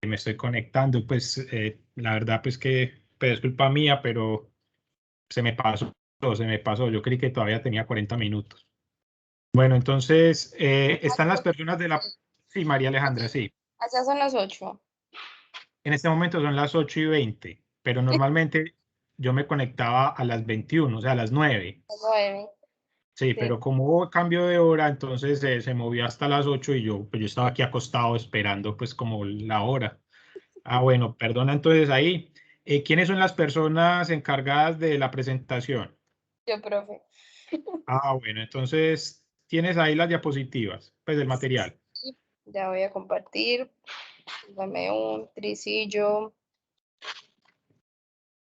me estoy conectando, pues la verdad pues que pues, es culpa mía, pero se me pasó, yo creí que todavía tenía 40 minutos. Bueno, entonces están las personas de la... Sí, María Alejandra, sí. Allá son las 8. En este momento son las 8:20, pero normalmente yo me conectaba a las 21, o sea, a las 9. 9. Sí, Sí. pero como hubo cambio de hora, entonces se movió hasta las 8 y yo estaba aquí acostado esperando pues como la hora. Ah, bueno, perdona entonces ahí. ¿Quiénes son las personas encargadas de la presentación? Yo, profe. Ah, bueno, entonces tienes ahí las diapositivas, pues el material. Sí, ya voy a compartir. Dame un tricillo.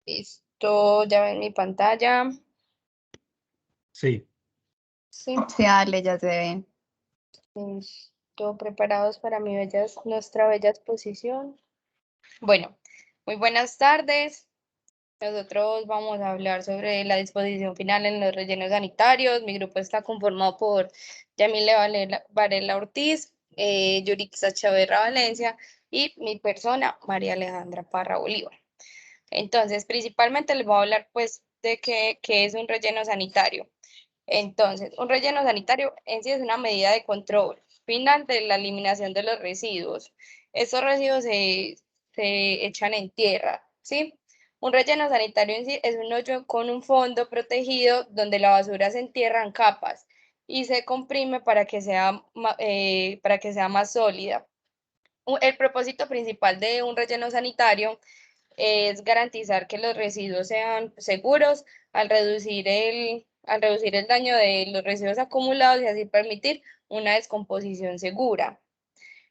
Listo, ya ven mi pantalla. Sí, Sí, Sí, dale, ya se ve. listo, preparados para nuestra bella exposición. Bueno, muy buenas tardes. Nosotros vamos a hablar sobre la disposición final en los rellenos sanitarios. Mi grupo está conformado por Yamile Varela Ortiz, Yurixa Chaverra Valencia y mi persona, María Alejandra Parra Bolívar. Entonces, principalmente les voy a hablar pues de qué es un relleno sanitario. Entonces, un relleno sanitario en sí es una medida de control final de la eliminación de los residuos. Estos residuos se echan en tierra, ¿sí? Un relleno sanitario en sí es un hoyo con un fondo protegido donde la basura se entierra en capas y se comprime para que sea más sólida. El propósito principal de un relleno sanitario es garantizar que los residuos sean seguros al reducir el daño de los residuos acumulados y así permitir una descomposición segura.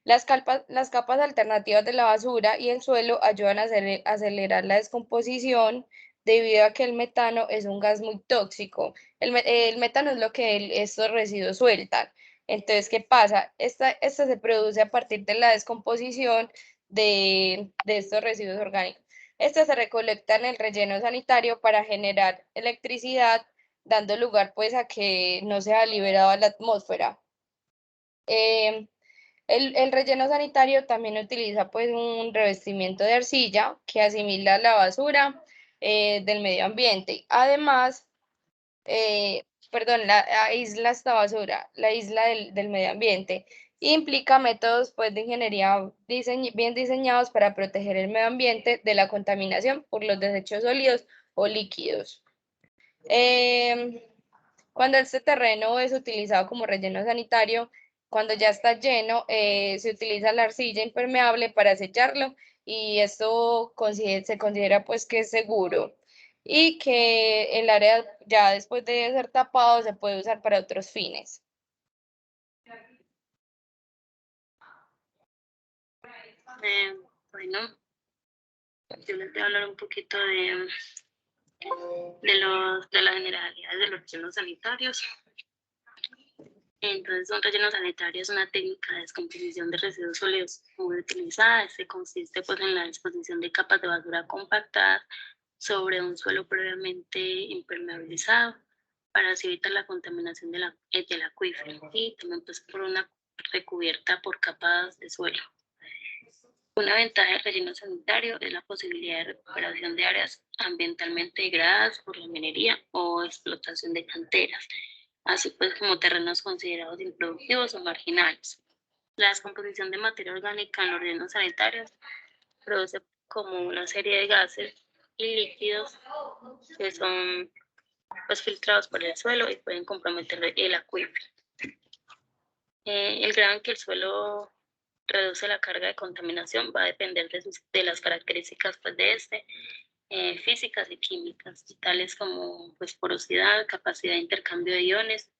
Las capas alternativas de la basura y el suelo ayudan a acelerar la descomposición debido a que el metano es un gas muy tóxico. El metano es lo que estos residuos sueltan. Entonces, ¿qué pasa? Esta se produce a partir de la descomposición de estos residuos orgánicos. Esta se recolecta en el relleno sanitario para generar electricidad, dando lugar pues a que no sea liberado a la atmósfera. Eh, el relleno sanitario también utiliza pues un revestimiento de arcilla que asimila la basura del medio ambiente. Además, aísla esta basura, la isla del medio ambiente. Implica métodos pues de ingeniería bien diseñados para proteger el medio ambiente de la contaminación por los desechos sólidos o líquidos. Em, Cuando este terreno es utilizado como relleno sanitario, cuando ya está lleno, se utiliza la arcilla impermeable para sellarlo y esto se considera pues que es seguro y que el área ya después de ser tapado se puede usar para otros fines. Bueno, yo les voy a hablar un poquito de las generalidades de los rellenos sanitarios. Entonces, un relleno sanitario es una técnica de descomposición de residuos sólidos muy utilizada. Este consiste pues, en la disposición de capas de basura compactadas sobre un suelo previamente impermeabilizado para así evitar la contaminación del acuífero y también pues, por una recubierta por capas de suelo. Una ventaja del relleno sanitario es la posibilidad de recuperación de áreas ambientalmente degradadas por la minería o explotación de canteras, así pues como terrenos considerados improductivos o marginales. La descomposición de materia orgánica en los rellenos sanitarios produce como una serie de gases y líquidos que son pues, filtrados por el suelo y pueden comprometer el acuífero. El grado en que el suelo reduce la carga de contaminación va a depender de las características pues, de físicas y químicas, tales como pues, porosidad, capacidad de intercambio de iones,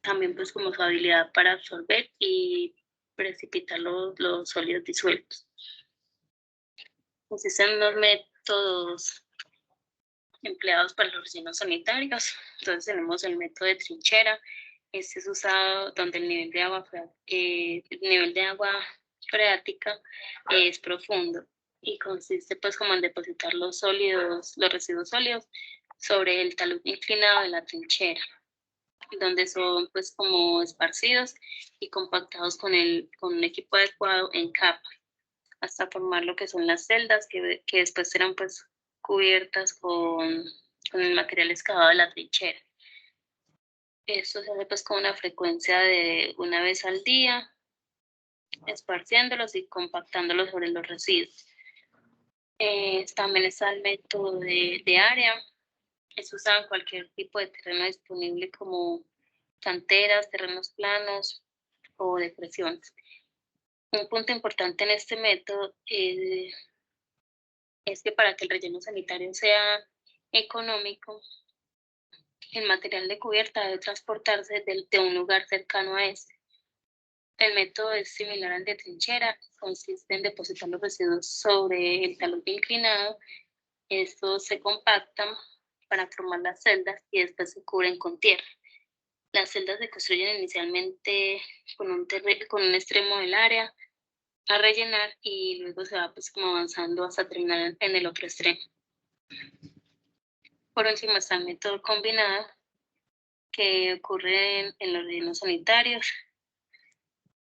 también pues como su habilidad para absorber y precipitar los sólidos disueltos. Existen unos métodos empleados para los rellenos sanitarios. Entonces tenemos el método de trinchera. Este es usado donde el nivel de agua freática es profundo y consiste pues como en depositar los residuos sólidos sobre el talud inclinado de la trinchera, donde son pues como esparcidos y compactados con un equipo adecuado en capa. hasta formar lo que son las celdas, que después serán pues cubiertas con el material excavado de la trinchera. Esto se hace pues con una frecuencia de una vez al día, esparciéndolos y compactándolos sobre los residuos. También está el método de área. Es usado en cualquier tipo de terreno disponible como canteras, terrenos planos o depresiones. Un punto importante en este método es que para que el relleno sanitario sea económico, el material de cubierta debe transportarse de un lugar cercano a este. El método es similar al de trinchera, consiste en depositar los residuos sobre el talud inclinado. Estos se compactan para formar las celdas y después se cubren con tierra. Las celdas se construyen inicialmente con un extremo del área a rellenar y luego se va pues como avanzando hasta terminar en el otro extremo. Por último está el método combinado, que ocurre en los rellenos sanitarios.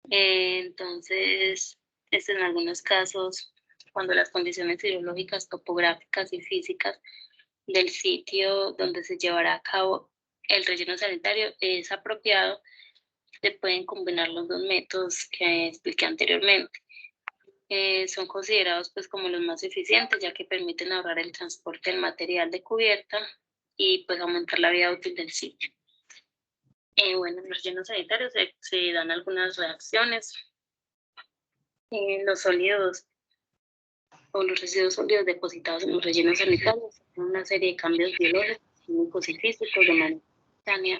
Entonces, en algunos casos, cuando las condiciones hidrológicas, topográficas y físicas del sitio donde se llevará a cabo el relleno sanitario es apropiado, se pueden combinar los dos métodos que expliqué anteriormente. Son considerados pues como los más eficientes, ya que permiten ahorrar el transporte del material de cubierta y pues aumentar la vida útil del sitio. Bueno, en los rellenos sanitarios se dan algunas reacciones. Los sólidos o los residuos sólidos depositados en los rellenos sanitarios hacen una serie de cambios biológicos, químicos y físicos de manera simultánea.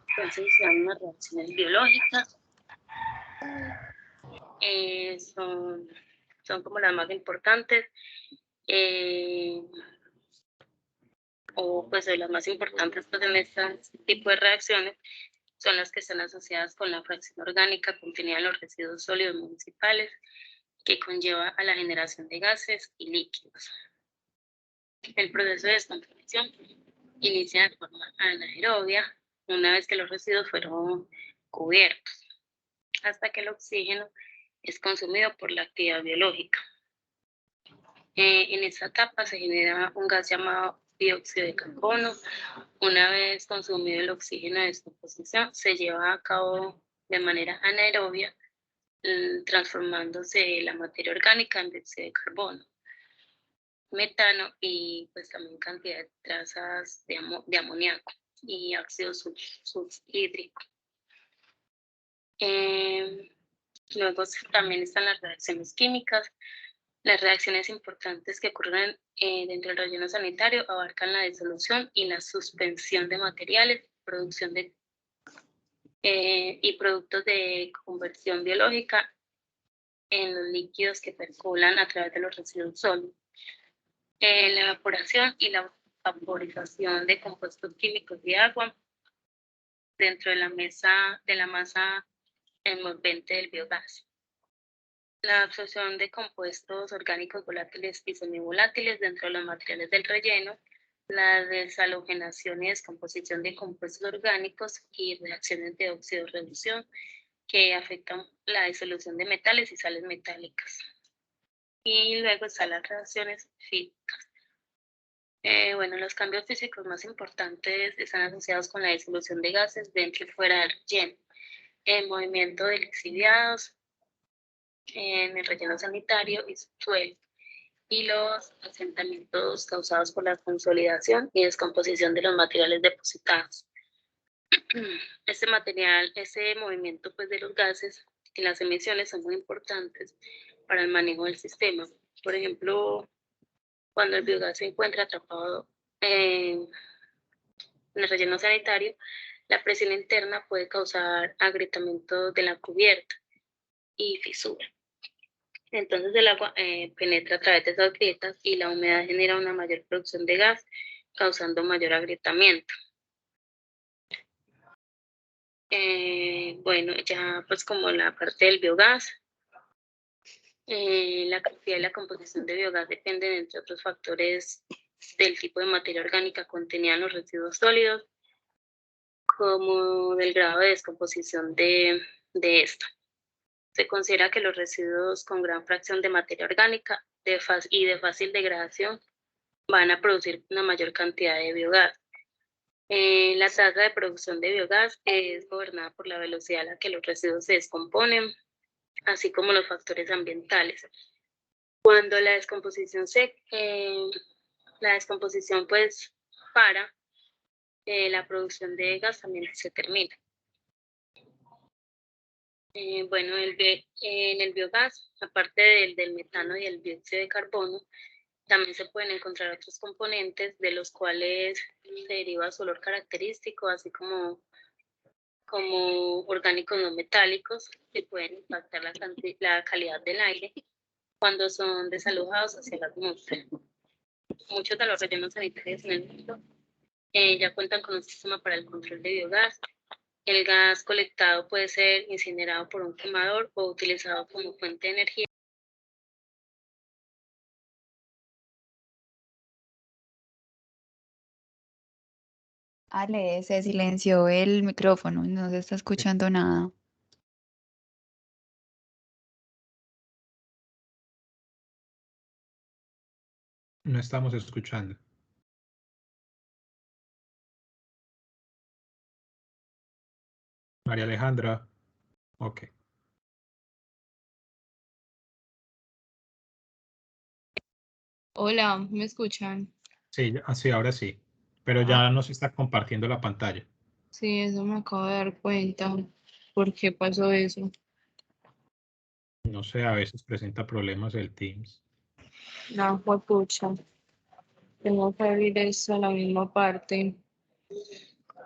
Entonces se dan unas reacciones biológicas. Son como las más importantes. O pues de las más importantes pues, en este tipo de reacciones son las que están asociadas con la fracción orgánica contenida en los residuos sólidos municipales, que conlleva a la generación de gases y líquidos. El proceso de descomposición inicia de forma anaerobia una vez que los residuos fueron cubiertos, hasta que el oxígeno es consumido por la actividad biológica. En esta etapa se genera un gas llamado dióxido de carbono. Una vez consumido el oxígeno de descomposición, se lleva a cabo de manera anaerobia, transformándose la materia orgánica en dióxido de carbono, metano y pues también cantidad de trazas de amoníaco y ácido sulfhídrico. Luego también están las reacciones químicas. Las reacciones importantes que ocurren dentro del relleno sanitario abarcan la disolución y la suspensión de materiales, producción y productos de conversión biológica en los líquidos que percolan a través de los residuos sólidos. La evaporación y la vaporización de compuestos químicos y agua dentro de la masa envolvente del biogás. La absorción de compuestos orgánicos volátiles y semivolátiles dentro de los materiales del relleno, la deshalogenación y descomposición de compuestos orgánicos y reacciones de oxidorreducción que afectan la disolución de metales y sales metálicas. Y luego están las reacciones físicas. Bueno, los cambios físicos más importantes están asociados con la disolución de gases dentro y fuera del relleno, el movimiento de lixiviados en el relleno sanitario y suelo, y los asentamientos causados por la consolidación y descomposición de los materiales depositados. Ese movimiento pues, de los gases y las emisiones son muy importantes para el manejo del sistema. Por ejemplo, cuando el biogás se encuentra atrapado en el relleno sanitario, la presión interna puede causar agrietamiento de la cubierta y fisura. Entonces el agua penetra a través de esas grietas y la humedad genera una mayor producción de gas, causando mayor agrietamiento. Bueno, ya pues como la parte del biogás, la cantidad y la composición de biogás dependen, entre otros factores, del tipo de materia orgánica contenida en los residuos sólidos, como del grado de descomposición de esta. Se considera que los residuos con gran fracción de materia orgánica y de fácil degradación van a producir una mayor cantidad de biogás. La tasa de producción de biogás es gobernada por la velocidad a la que los residuos se descomponen, así como los factores ambientales. Cuando la descomposición pues para, la producción de gas también se termina. Bueno, en el biogás, aparte del metano y el dióxido de carbono, también se pueden encontrar otros componentes de los cuales se deriva su olor característico, así como orgánicos no metálicos que pueden impactar la calidad del aire cuando son desalojados hacia la atmósfera. Muchos de los rellenos sanitarios en el mundo ya cuentan con un sistema para el control de biogás. El gas colectado puede ser incinerado por un quemador o utilizado como fuente de energía. Ale, se silenció el micrófono, no se está escuchando nada. No estamos escuchando. María Alejandra. Ok. Hola, ¿me escuchan? Sí, sí, ahora sí. Pero ya no se está compartiendo la pantalla. Sí, eso me acabo de dar cuenta. ¿Por qué pasó eso? No sé, a veces presenta problemas el Teams. No, fue pucha. Tengo que abrir esto en la misma parte.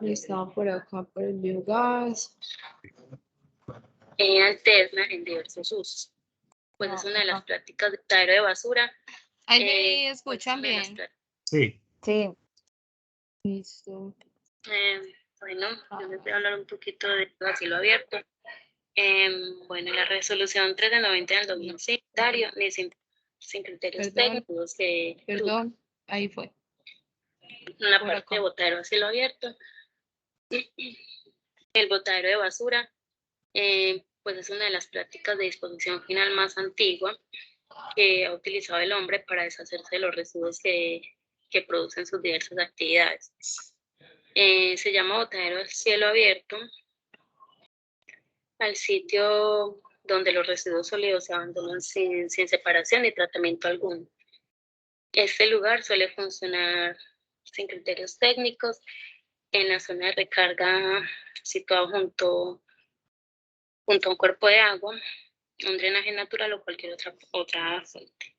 Estaba por acá por el biogás. Alterna en diversos usos. Pues es una de las prácticas de botadero de basura. Ahí me Pues, escuchan una de las bien. Sí, Sí, Listo. Bueno, yo les voy a hablar un poquito de asilo abierto. Bueno, la resolución 390 del 2005, ni sin criterios Perdón, técnicos, perdón, ahí fue. una Por parte acá. de botadero a cielo abierto. El botadero de basura, pues es una de las prácticas de disposición final más antigua que ha utilizado el hombre para deshacerse de los residuos que producen sus diversas actividades. Se llama botadero a cielo abierto al sitio donde los residuos sólidos se abandonan sin separación ni tratamiento alguno. Este lugar suele funcionar sin criterios técnicos en la zona de recarga situado junto a un cuerpo de agua, un drenaje natural o cualquier otra fuente.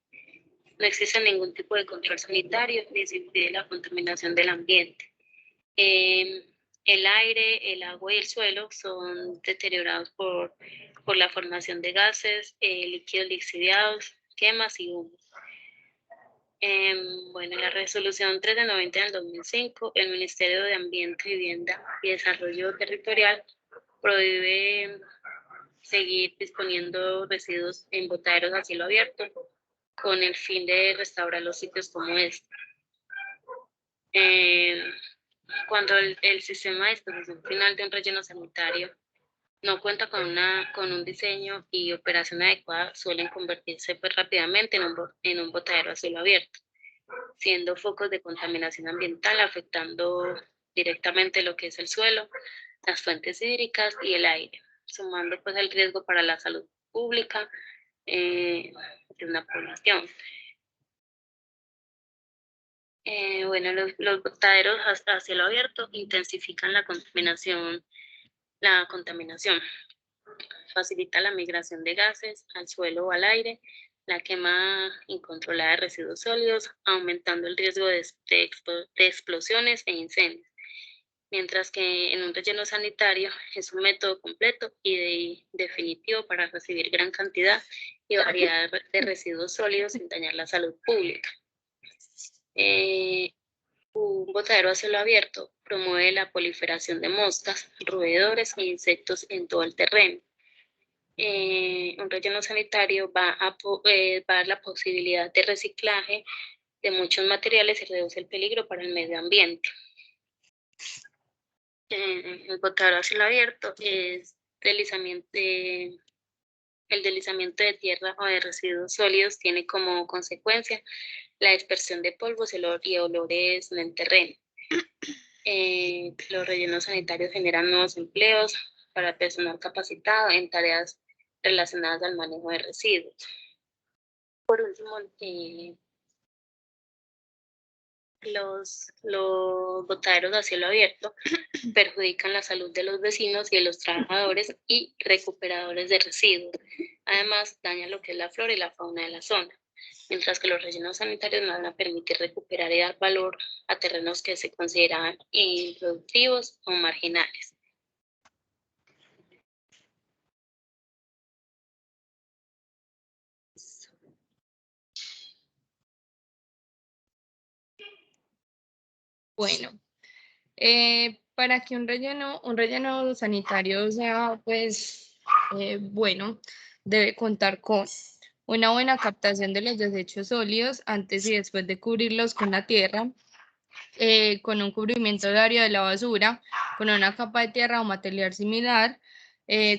No existe ningún tipo de control sanitario ni se impide la contaminación del ambiente. El aire, el agua y el suelo son deteriorados por la formación de gases, líquidos lixiviados, quemas y humos. Bueno, la resolución 390 del 2005, el Ministerio de Ambiente, Vivienda y Desarrollo Territorial prohíbe seguir disponiendo residuos en botaderos a cielo abierto con el fin de restaurar los sitios como este. Cuando el sistema de disposición final de un relleno sanitario no cuenta con un diseño y operación adecuada, suelen convertirse pues, rápidamente en un botadero a cielo abierto, siendo focos de contaminación ambiental, afectando directamente lo que es el suelo, las fuentes hídricas y el aire, sumando pues el riesgo para la salud pública de una población. Bueno, los botaderos a cielo abierto intensifican la contaminación, facilita la migración de gases al suelo o al aire, la quema incontrolada de residuos sólidos, aumentando el riesgo de explosiones e incendios. Mientras que en un relleno sanitario es un método completo y definitivo para recibir gran cantidad y variedad de residuos sólidos sin dañar la salud pública. Un botadero a cielo abierto promueve la proliferación de moscas, roedores e insectos en todo el terreno. Un relleno sanitario va a dar la posibilidad de reciclaje de muchos materiales y reduce el peligro para el medio ambiente. El botadero a cielo abierto es deslizamiento, El deslizamiento de tierra o de residuos sólidos tiene como consecuencia la dispersión de polvos y olores en el terreno. Los rellenos sanitarios generan nuevos empleos para personal capacitado en tareas relacionadas al manejo de residuos. Por último, los botaderos a cielo abierto perjudican la salud de los vecinos y de los trabajadores y recuperadores de residuos. Además, dañan lo que es la flora y la fauna de la zona, mientras que los rellenos sanitarios no van a permitir recuperar y dar valor a terrenos que se consideraban improductivos o marginales. Bueno, para que un relleno sanitario sea pues bueno, debe contar con una buena captación de los desechos sólidos antes y después de cubrirlos con la tierra, con un cubrimiento de área de la basura, con una capa de tierra o material similar,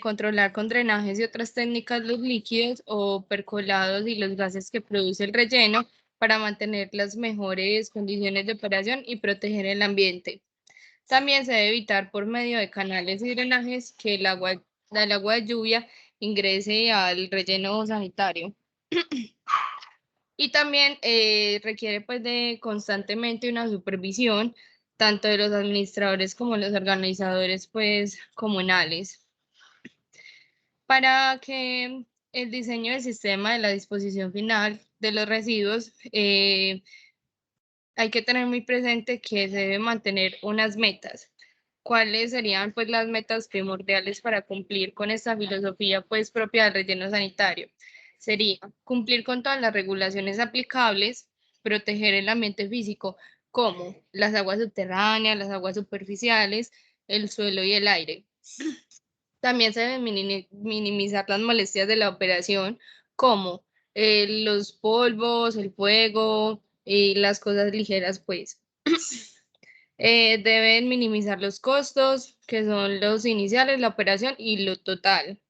controlar con drenajes y otras técnicas los líquidos o percolados y los gases que produce el relleno para mantener las mejores condiciones de operación y proteger el ambiente. También se debe evitar por medio de canales y drenajes que el agua de lluvia ingrese al relleno sanitario. Y también requiere pues de constantemente una supervisión tanto de los administradores como los organizadores pues comunales. Para que el diseño del sistema de la disposición final de los residuos hay que tener muy presente que se debe mantener unas metas. ¿Cuáles serían pues las metas primordiales para cumplir con esta filosofía pues propia del relleno sanitario? Sería cumplir con todas las regulaciones aplicables, proteger el ambiente físico como las aguas subterráneas, las aguas superficiales, el suelo y el aire. También se deben minimizar las molestias de la operación como los polvos, el fuego y las cosas ligeras pues. Deben minimizar los costos, que son los iniciales, la operación y lo total.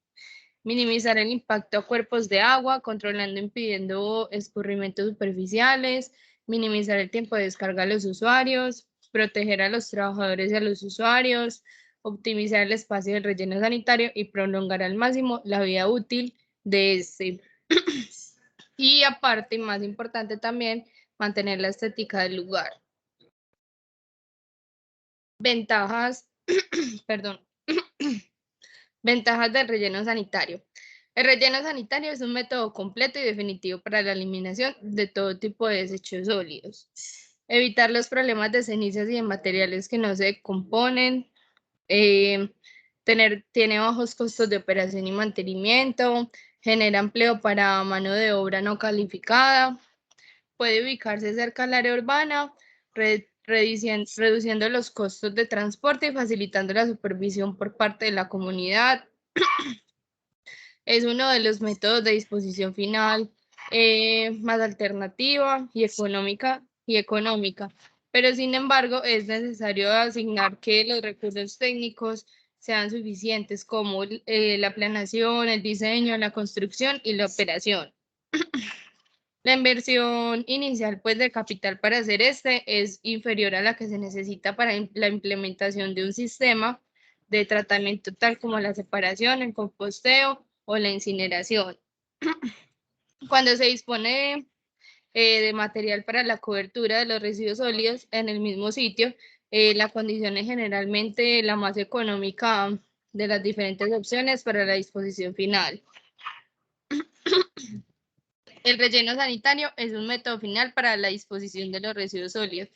Minimizar el impacto a cuerpos de agua, controlando, impidiendo escurrimientos superficiales, minimizar el tiempo de descarga a los usuarios, proteger a los trabajadores y a los usuarios, optimizar el espacio del relleno sanitario y prolongar al máximo la vida útil de este. Y aparte, más importante también, mantener la estética del lugar. Ventajas, perdón. Ventajas del relleno sanitario. El relleno sanitario es un método completo y definitivo para la eliminación de todo tipo de desechos sólidos. Evitar los problemas de cenizas y de materiales que no se componen. Tiene bajos costos de operación y mantenimiento. Genera empleo para mano de obra no calificada. Puede ubicarse cerca al área urbana, reduciendo los costos de transporte y facilitando la supervisión por parte de la comunidad. Es uno de los métodos de disposición final más alternativa y económica, pero sin embargo es necesario asignar que los recursos técnicos sean suficientes como la planeación, el diseño, la construcción y la operación. La inversión inicial pues de capital para hacer es inferior a la que se necesita para la implementación de un sistema de tratamiento tal como la separación, el composteo o la incineración. Cuando se dispone de material para la cobertura de los residuos sólidos en el mismo sitio, la condición es generalmente la más económica de las diferentes opciones para la disposición final. El relleno sanitario es un método final para la disposición de los residuos sólidos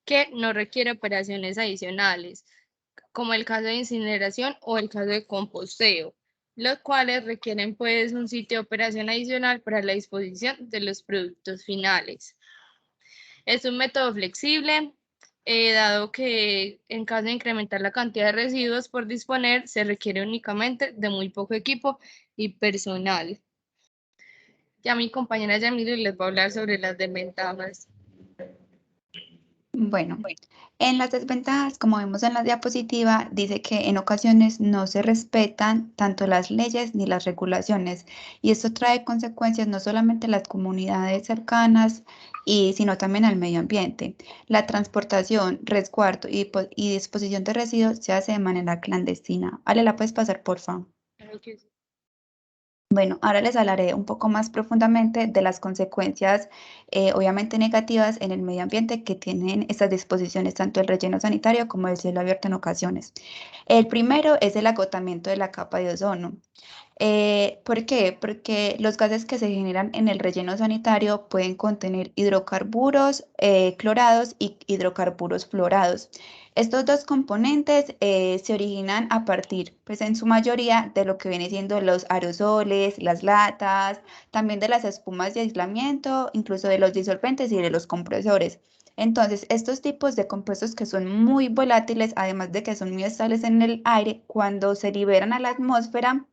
que no requiere operaciones adicionales, como el caso de incineración o el caso de composteo, los cuales requieren pues un sitio de operación adicional para la disposición de los productos finales. Es un método flexible, dado que en caso de incrementar la cantidad de residuos por disponer, se requiere únicamente de muy poco equipo y personal. Ya mi compañera Yamile les va a hablar sobre las desventajas. Bueno, en las desventajas, como vemos en la diapositiva, dice que en ocasiones no se respetan tanto las leyes ni las regulaciones, y esto trae consecuencias no solamente a las comunidades cercanas, sino también al medio ambiente. La transportación, resguardo y disposición de residuos se hace de manera clandestina. Ale, ¿la puedes pasar, por favor? Claro que sí. Bueno, ahora les hablaré un poco más profundamente de las consecuencias, obviamente negativas en el medio ambiente que tienen estas disposiciones, tanto el relleno sanitario como el cielo abierto en ocasiones. El primero es el agotamiento de la capa de ozono. ¿Por qué? Porque los gases que se generan en el relleno sanitario pueden contener hidrocarburos clorados y hidrocarburos fluorados. Estos dos componentes se originan a partir, pues en su mayoría, de lo que viene siendo los aerosoles, las latas, también de las espumas de aislamiento, incluso de los disolventes y de los compresores. Entonces, estos tipos de compuestos que son muy volátiles, además de que son muy estables en el aire, cuando se liberan a la atmósfera,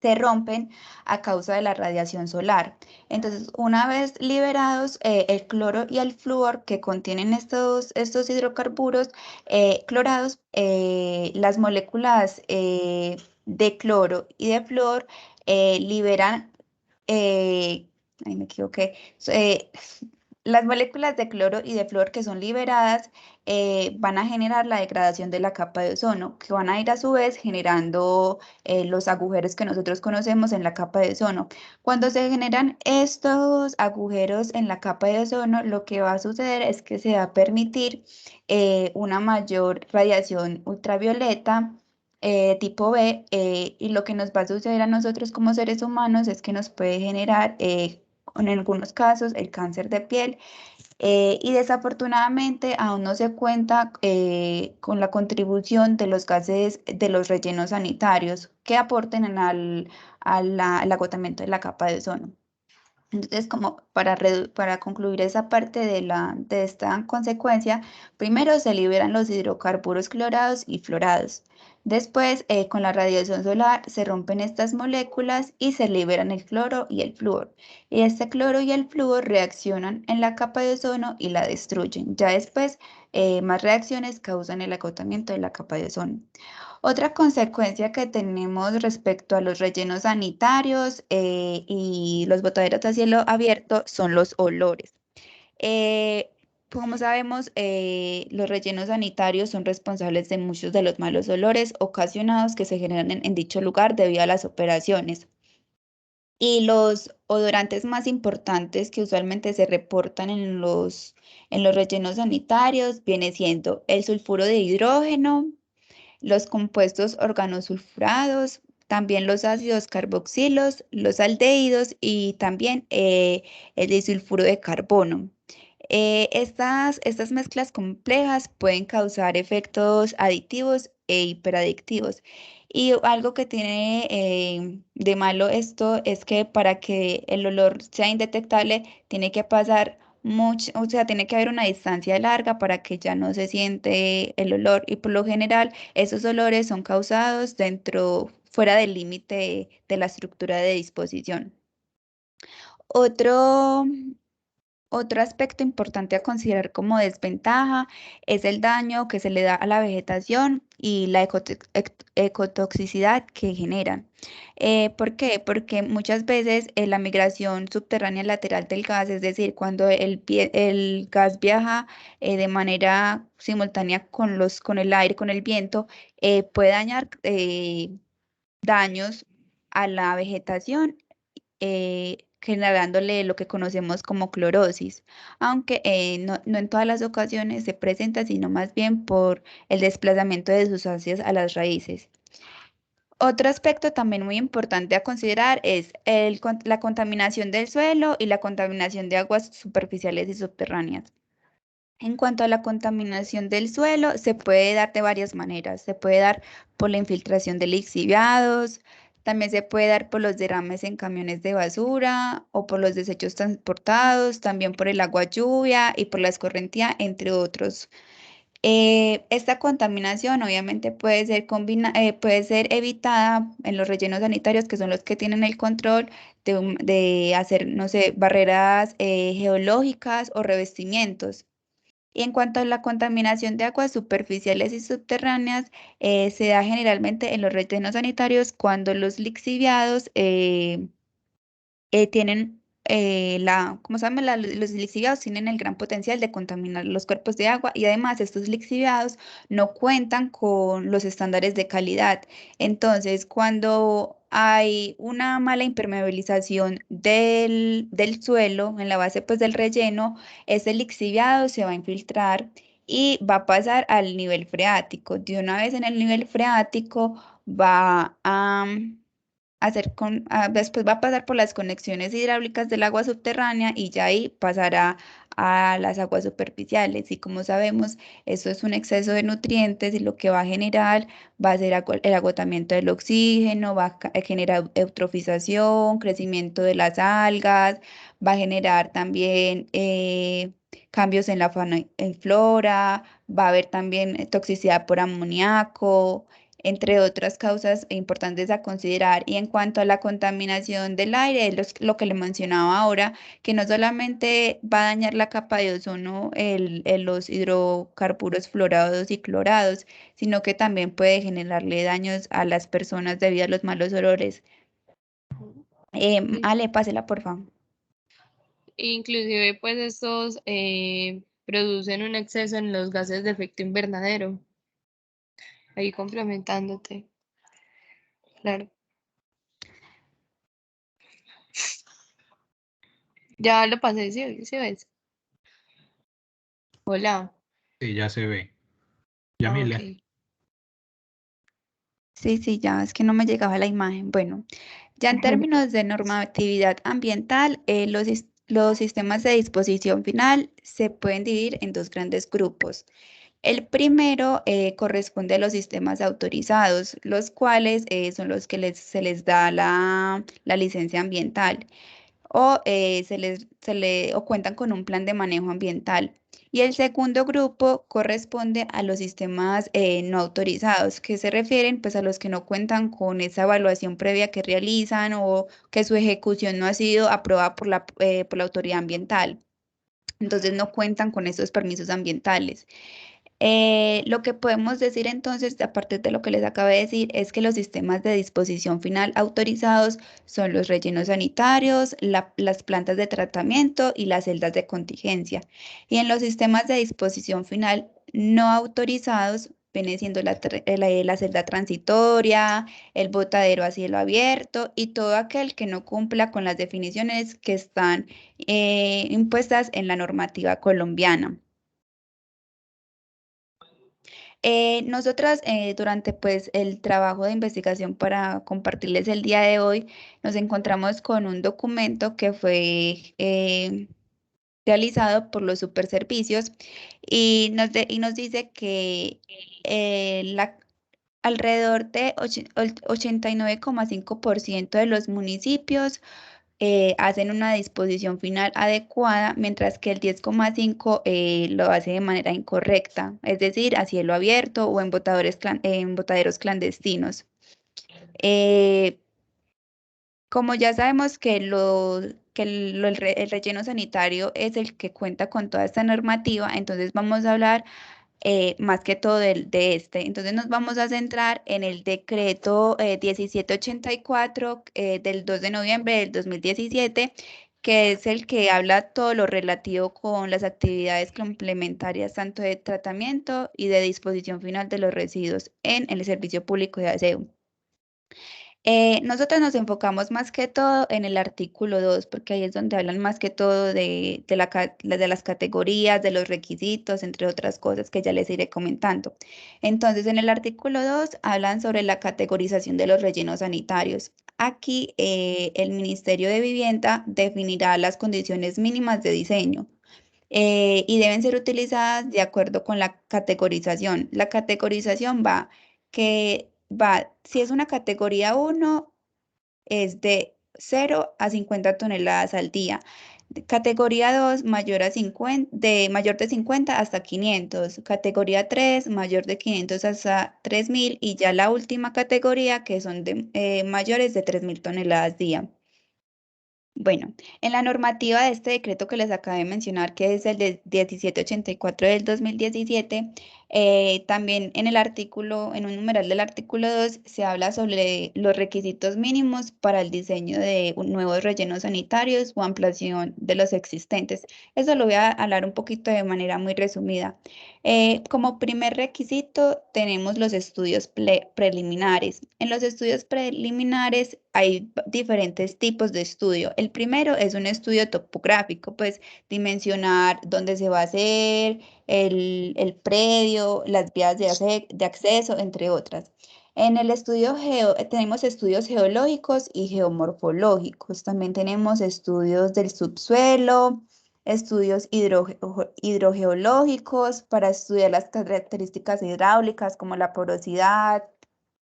se rompen a causa de la radiación solar. Entonces, una vez liberados, el cloro y el flúor que contienen estos hidrocarburos clorados, las moléculas de cloro y de flúor liberan, ahí me equivoqué, las moléculas de cloro y de flúor que son liberadas van a generar la degradación de la capa de ozono, que van a ir a su vez generando los agujeros que nosotros conocemos en la capa de ozono. Cuando se generan estos agujeros en la capa de ozono, lo que va a suceder es que se va a permitir una mayor radiación ultravioleta tipo B, y lo que nos va a suceder a nosotros como seres humanos es que nos puede generar, en algunos casos, el cáncer de piel, y desafortunadamente aún no se cuenta con la contribución de los gases de los rellenos sanitarios que aporten al agotamiento de la capa de ozono. Entonces, como para concluir esa parte de esta consecuencia, primero se liberan los hidrocarburos clorados y fluorados. Después, con la radiación solar, se rompen estas moléculas y se liberan el cloro y el flúor. Y este cloro y el flúor reaccionan en la capa de ozono y la destruyen. Ya después, más reacciones causan el agotamiento de la capa de ozono. Otra consecuencia que tenemos respecto a los rellenos sanitarios y los botaderos a cielo abierto son los olores. Eh, Como sabemos, los rellenos sanitarios son responsables de muchos de los malos olores ocasionados que se generan en dicho lugar debido a las operaciones. Y los odorantes más importantes que usualmente se reportan en los rellenos sanitarios viene siendo el sulfuro de hidrógeno, los compuestos organosulfurados, también los ácidos carboxilos, los aldehídos y también el disulfuro de carbono. Estas mezclas complejas pueden causar efectos aditivos e hiperadictivos. Y algo que tiene de malo esto es que para que el olor sea indetectable, tiene que pasar mucho, o sea, tiene que haber una distancia larga para que ya no se siente el olor. Y por lo general, esos olores son causados fuera del límite de la estructura de disposición. Otro, Otro aspecto importante a considerar como desventaja es el daño que se le da a la vegetación y la ecotoxicidad que generan. ¿Por qué? Porque muchas veces la migración subterránea lateral del gas, es decir, cuando el gas viaja de manera simultánea con el aire, con el viento, puede dañar daños a la vegetación, generándole lo que conocemos como clorosis, aunque no en todas las ocasiones se presenta, sino más bien por el desplazamiento de sustancias a las raíces. Otro aspecto también muy importante a considerar es la contaminación del suelo y la contaminación de aguas superficiales y subterráneas. En cuanto a la contaminación del suelo, se puede dar de varias maneras. Se puede dar por la infiltración de lixiviados, también se puede dar por los derrames en camiones de basura o por los desechos transportados, también por el agua lluvia y por la escorrentía, entre otros. Esta contaminación obviamente puede ser evitada en los rellenos sanitarios, que son los que tienen el control de hacer, no sé, barreras geológicas o revestimientos. Y en cuanto a la contaminación de aguas superficiales y subterráneas, se da generalmente en los rellenos sanitarios cuando los lixiviados tienen como saben, los lixiviados tienen el gran potencial de contaminar los cuerpos de agua y además estos lixiviados no cuentan con los estándares de calidad. Entonces, cuando hay una mala impermeabilización del suelo en la base pues, del relleno, ese lixiviado se va a infiltrar y va a pasar al nivel freático. De una vez en el nivel freático va a después va a pasar por las conexiones hidráulicas del agua subterránea y ya ahí pasará a las aguas superficiales. Y como sabemos, eso es un exceso de nutrientes y lo que va a generar va a ser el agotamiento del oxígeno, va a generar eutrofización, crecimiento de las algas, va a generar también cambios en la fauna y flora, va a haber también toxicidad por amoníaco, entre otras causas importantes a considerar. Y en cuanto a la contaminación del aire, es lo que le mencionaba ahora, que no solamente va a dañar la capa de ozono, los hidrocarburos fluorados y clorados, sino que también puede generarle daños a las personas debido a los malos olores. Ale, pásela, por favor. Inclusive, pues estos producen un exceso en los gases de efecto invernadero. Ahí complementándote. Claro. Ya lo pasé, ¿sí ves? Hola. Sí, ya se ve. Yamile. Ok. Sí, ya es que no me llegaba la imagen. Bueno, ya en términos de normatividad ambiental, los sistemas de disposición final se pueden dividir en dos grandes grupos. El primero corresponde a los sistemas autorizados, los cuales son los que se les da la licencia ambiental o, o cuentan con un plan de manejo ambiental. Y el segundo grupo corresponde a los sistemas no autorizados, que se refieren pues, a los que no cuentan con esa evaluación previa que realizan o que su ejecución no ha sido aprobada por la autoridad ambiental. Entonces no cuentan con esos permisos ambientales. Lo que podemos decir entonces, aparte de lo que les acabo de decir, es que los sistemas de disposición final autorizados son los rellenos sanitarios, las plantas de tratamiento y las celdas de contingencia. Y en los sistemas de disposición final no autorizados viene siendo la celda transitoria, el botadero a cielo abierto y todo aquel que no cumpla con las definiciones que están impuestas en la normativa colombiana. Nosotras, durante pues, el trabajo de investigación para compartirles el día de hoy, nos encontramos con un documento que fue realizado por los superservicios y nos dice que alrededor de 89,5% de los municipios hacen una disposición final adecuada, mientras que el 10,5% lo hace de manera incorrecta, es decir, a cielo abierto o en botaderos clandestinos. Como ya sabemos que, el relleno sanitario es el que cuenta con toda esta normativa, entonces vamos a hablar más que todo de este. Entonces nos vamos a centrar en el decreto 1784 del 2 de noviembre del 2017, que es el que habla todo lo relativo con las actividades complementarias tanto de tratamiento y de disposición final de los residuos en el servicio público de aseo. Nosotros nos enfocamos más que todo en el artículo 2, porque ahí es donde hablan más que todo de las categorías, de los requisitos, entre otras cosas que ya les iré comentando. Entonces, en el artículo 2 hablan sobre la categorización de los rellenos sanitarios. Aquí el Ministerio de Vivienda definirá las condiciones mínimas de diseño. Y deben ser utilizadas de acuerdo con la categorización. La categorización si es una categoría 1, es de 0 a 50 toneladas al día. Categoría 2, mayor de 50 hasta 500. Categoría 3, mayor de 500 hasta 3000. Y ya la última categoría, que son mayores de 3000 toneladas día. Bueno, en la normativa de este decreto que les acabé de mencionar, que es el de 1784 del 2017, también en el artículo, en un numeral del artículo 2, se habla sobre los requisitos mínimos para el diseño de nuevos rellenos sanitarios o ampliación de los existentes. Eso lo voy a hablar un poquito de manera muy resumida. Como primer requisito tenemos los estudios preliminares. En los estudios preliminares hay diferentes tipos de estudio. El primero es un estudio topográfico, pues dimensionar dónde se va a hacer, el predio, las vías de acceso, entre otras. En el estudio tenemos estudios geológicos y geomorfológicos. También tenemos estudios del subsuelo, estudios hidrogeológicos para estudiar las características hidráulicas como la porosidad,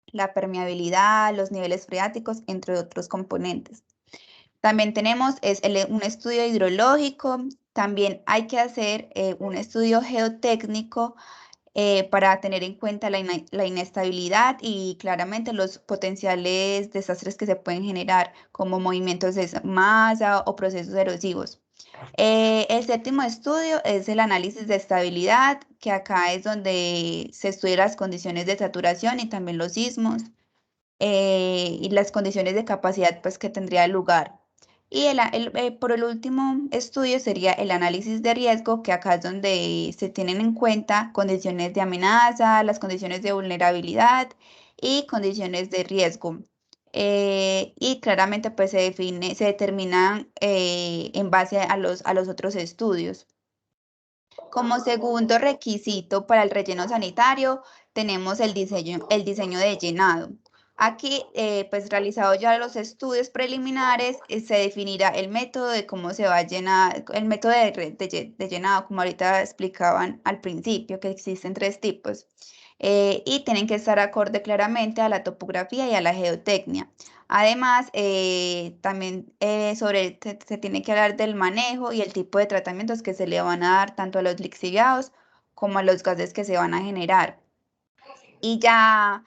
la permeabilidad, los niveles freáticos, entre otros componentes. También tenemos un estudio hidrológico, también hay que hacer un estudio geotécnico para tener en cuenta la inestabilidad y claramente los potenciales desastres que se pueden generar, como movimientos de masa o procesos erosivos. El séptimo estudio es el análisis de estabilidad, que acá es donde se estudian las condiciones de saturación y también los sismos y las condiciones de capacidad pues, que tendría lugar. Y por el último estudio sería el análisis de riesgo, que acá es donde se tienen en cuenta condiciones de amenaza, las condiciones de vulnerabilidad y condiciones de riesgo. Y claramente pues se determinan en base a los otros estudios. Como segundo requisito para el relleno sanitario tenemos el diseño de llenado. Aquí, pues realizado ya los estudios preliminares, se definirá el método de cómo se va a llenar, el método de llenado, como ahorita explicaban al principio, que existen 3 tipos. Y tienen que estar acorde claramente a la topografía y a la geotecnia. Además, también se tiene que hablar del manejo y el tipo de tratamientos que se le van a dar tanto a los lixiviados como a los gases que se van a generar. Y ya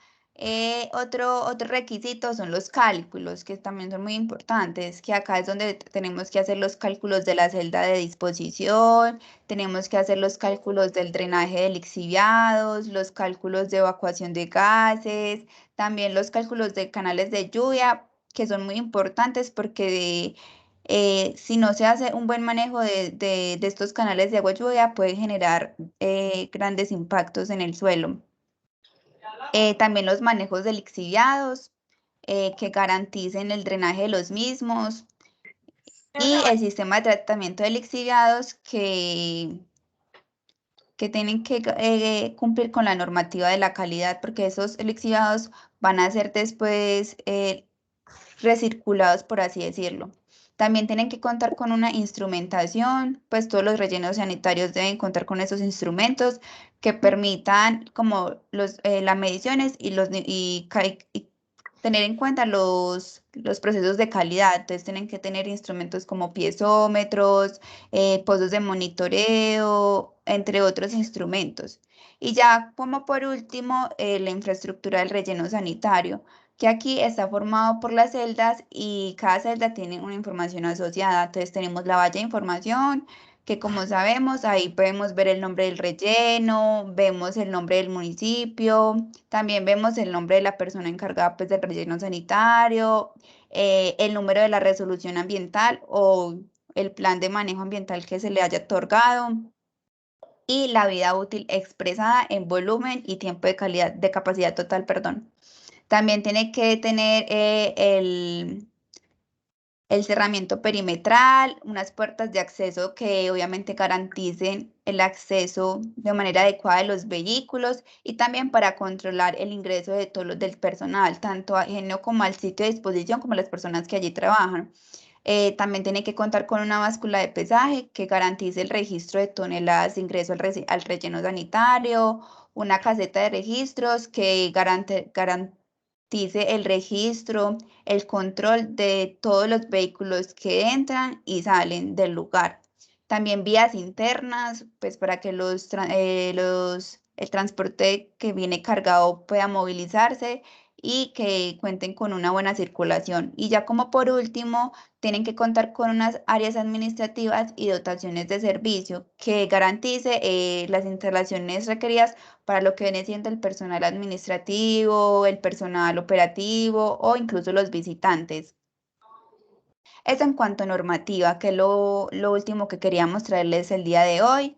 otro requisito son los cálculos, que también son muy importantes, que acá es donde tenemos que hacer los cálculos de la celda de disposición, tenemos que hacer los cálculos del drenaje de lixiviados, los cálculos de evacuación de gases, también los cálculos de canales de lluvia, que son muy importantes porque si no se hace un buen manejo de estos canales de agua lluvia, puede generar grandes impactos en el suelo. También los manejos de lixiviados que garanticen el drenaje de los mismos y el sistema de tratamiento de lixiviados que tienen que cumplir con la normativa de la calidad, porque esos lixiviados van a ser después recirculados, por así decirlo. También tienen que contar con una instrumentación, pues todos los rellenos sanitarios deben contar con esos instrumentos que permitan como las mediciones y tener en cuenta los procesos de calidad. Entonces tienen que tener instrumentos como piezómetros, pozos de monitoreo, entre otros instrumentos. Y ya como por último, la infraestructura del relleno sanitario, que aquí está formado por las celdas y cada celda tiene una información asociada. Entonces tenemos la valla de información, que como sabemos, ahí podemos ver el nombre del relleno, vemos el nombre del municipio, también vemos el nombre de la persona encargada pues, del relleno sanitario, el número de la resolución ambiental o el plan de manejo ambiental que se le haya otorgado y la vida útil expresada en volumen y tiempo de capacidad total, perdón. También tiene que tener el cerramiento perimetral, unas puertas de acceso que obviamente garanticen el acceso de manera adecuada de los vehículos y también para controlar el ingreso de todo del personal, tanto ajeno como al sitio de disposición como las personas que allí trabajan. También tiene que contar con una báscula de pesaje que garantice el registro de toneladas de ingreso al relleno sanitario, una caseta de registros que garantice el registro, el control de todos los vehículos que entran y salen del lugar. También vías internas, pues para que el transporte que viene cargado pueda movilizarse y que cuenten con una buena circulación. Y ya como por último, tienen que contar con unas áreas administrativas y dotaciones de servicio que garantice las instalaciones requeridas para lo que viene siendo el personal administrativo, el personal operativo o incluso los visitantes. Eso en cuanto a normativa, que es lo último que queríamos traerles el día de hoy.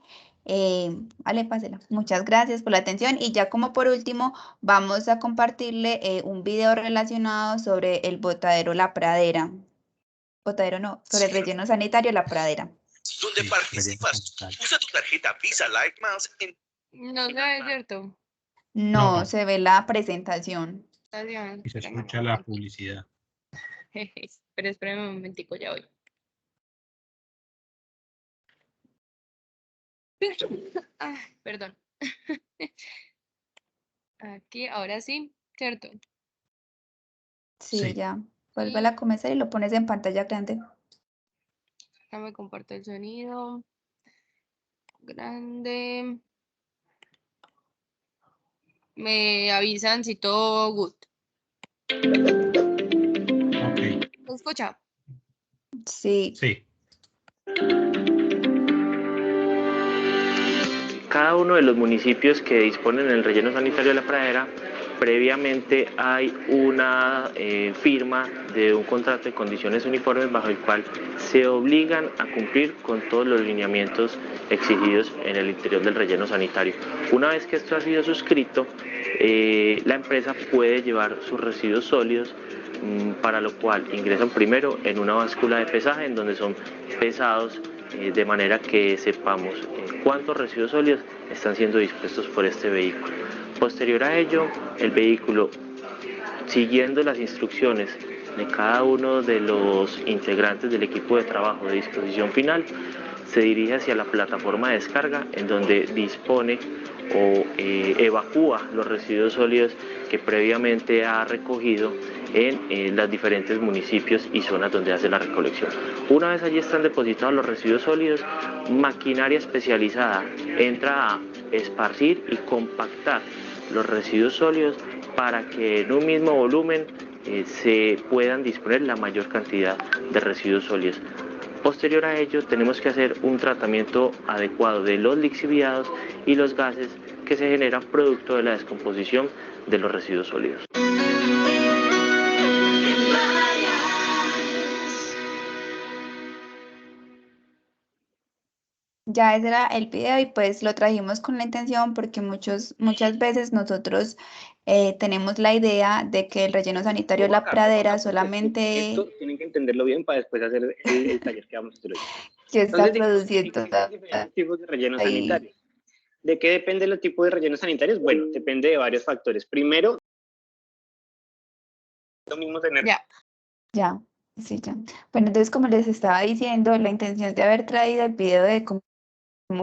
Vale, pásela. Muchas gracias por la atención. Y ya como por último, vamos a compartirle un video relacionado sobre el botadero La Pradera. Botadero no, sobre el relleno sanitario La Pradera. Donde Sí, participas, usa tu tarjeta Visa Light Miles en No se ve, ¿cierto? No, No. se ve la presentación. Estación. Y se Espérame un escucha la momento. publicidad. Pero espérame un momentico, ya voy. Ah, perdón. Aquí, ahora sí, ¿cierto? Sí, Sí. ya. Vuelve a comenzar y lo pones en pantalla grande. Déjame comparto el sonido. Grande. Me avisan si todo good. Ok. ¿Se escucha? Sí. Sí. Cada uno de los municipios que disponen del relleno sanitario de La Pradera, previamente hay una firma de un contrato de condiciones uniformes bajo el cual se obligan a cumplir con todos los lineamientos exigidos en el interior del relleno sanitario. Una vez que esto ha sido suscrito, la empresa puede llevar sus residuos sólidos, para lo cual ingresan primero en una báscula de pesaje en donde son pesados de manera que sepamos cuántos residuos sólidos están siendo dispuestos por este vehículo. Posterior a ello, el vehículo, siguiendo las instrucciones de cada uno de los integrantes del equipo de trabajo de disposición final, se dirige hacia la plataforma de descarga en donde dispone o evacúa los residuos sólidos que previamente ha recogido en los diferentes municipios y zonas donde hace la recolección. Una vez allí están depositados los residuos sólidos, maquinaria especializada entra a esparcir y compactar los residuos sólidos para que en un mismo volumen se puedan disponer la mayor cantidad de residuos sólidos. Posterior a ello, tenemos que hacer un tratamiento adecuado de los lixiviados y los gases que se generan producto de la descomposición de los residuos sólidos. Ya ese era el video y pues lo trajimos con la intención porque muchas veces nosotros tenemos la idea de que el relleno sanitario de La Pradera solamente Esto tienen que entenderlo bien para después hacer el taller que vamos a hacer hoy. que está Entonces, digamos, produciendo existen diferentes tipos de rellenos ahí. sanitarios. ¿De qué depende el tipo de rellenos sanitarios? Bueno, depende de varios factores. Primero, lo mismo tener... Ya, sí, ya. Bueno, entonces como les estaba diciendo, la intención de haber traído el video de cómo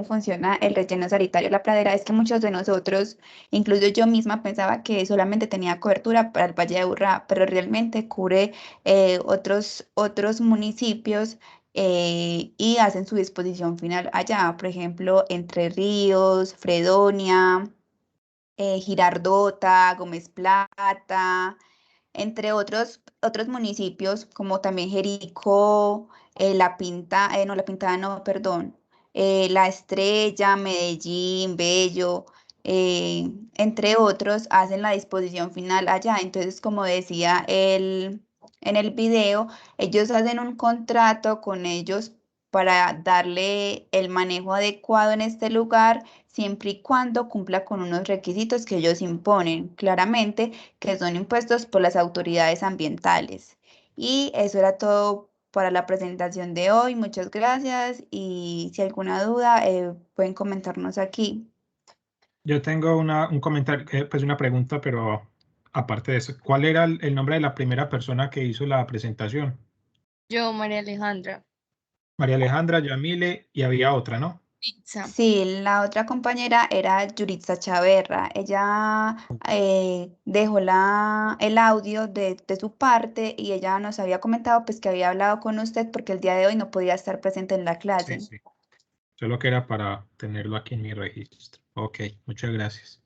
funciona el relleno sanitario de La Pradera es que muchos de nosotros, incluso yo misma, pensaba que solamente tenía cobertura para el Valle de Aburrá, pero realmente cubre otros municipios y hacen su disposición final allá, por ejemplo, Entre Ríos, Fredonia, Girardota, Gómez Plata, entre otros municipios como también Jericó, La Pintada, no, La Pintada no, perdón, La Estrella, Medellín, Bello, entre otros, hacen la disposición final allá. Entonces, como decía en el video, ellos hacen un contrato con ellos para darle el manejo adecuado en este lugar, siempre y cuando cumpla con unos requisitos que ellos imponen, claramente, que son impuestos por las autoridades ambientales. Y eso era todo para la presentación de hoy. Muchas gracias y si alguna duda pueden comentarnos aquí. Yo tengo un comentario, pues una pregunta, pero aparte de eso, ¿cuál era el nombre de la primera persona que hizo la presentación? Yo, María Alejandra. María Alejandra, Yamile y había otra, ¿no? Pizza. Sí, la otra compañera era Yuritza Chaverra. Ella dejó el audio de su parte y ella nos había comentado pues que había hablado con usted porque el día de hoy no podía estar presente en la clase. Sí, sí. Solo que era para tenerlo aquí en mi registro. Ok, muchas gracias.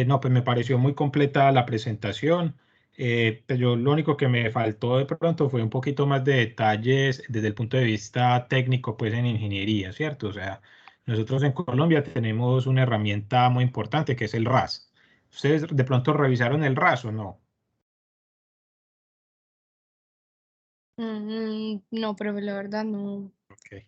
No, pues me pareció muy completa la presentación. Pues yo lo único que me faltó de pronto fue un poquito más de detalles desde el punto de vista técnico, pues en ingeniería, ¿cierto? O sea, nosotros en Colombia tenemos una herramienta muy importante que es el RAS. ¿Ustedes de pronto revisaron el RAS o no? No, pero la verdad no. Ok.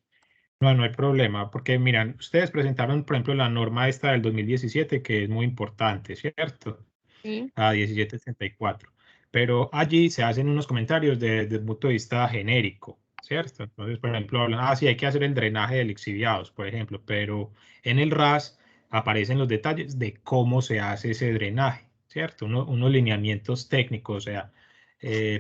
No, no hay problema, porque miran, ustedes presentaron, por ejemplo, la norma esta del 2017, que es muy importante, ¿cierto? Sí. A 1764. Pero allí se hacen unos comentarios desde el punto de vista genérico, ¿cierto? Entonces, por ejemplo, hablan, sí, hay que hacer el drenaje de lixiviados, por ejemplo, pero en el RAS aparecen los detalles de cómo se hace ese drenaje, ¿cierto? Unos lineamientos técnicos, o sea,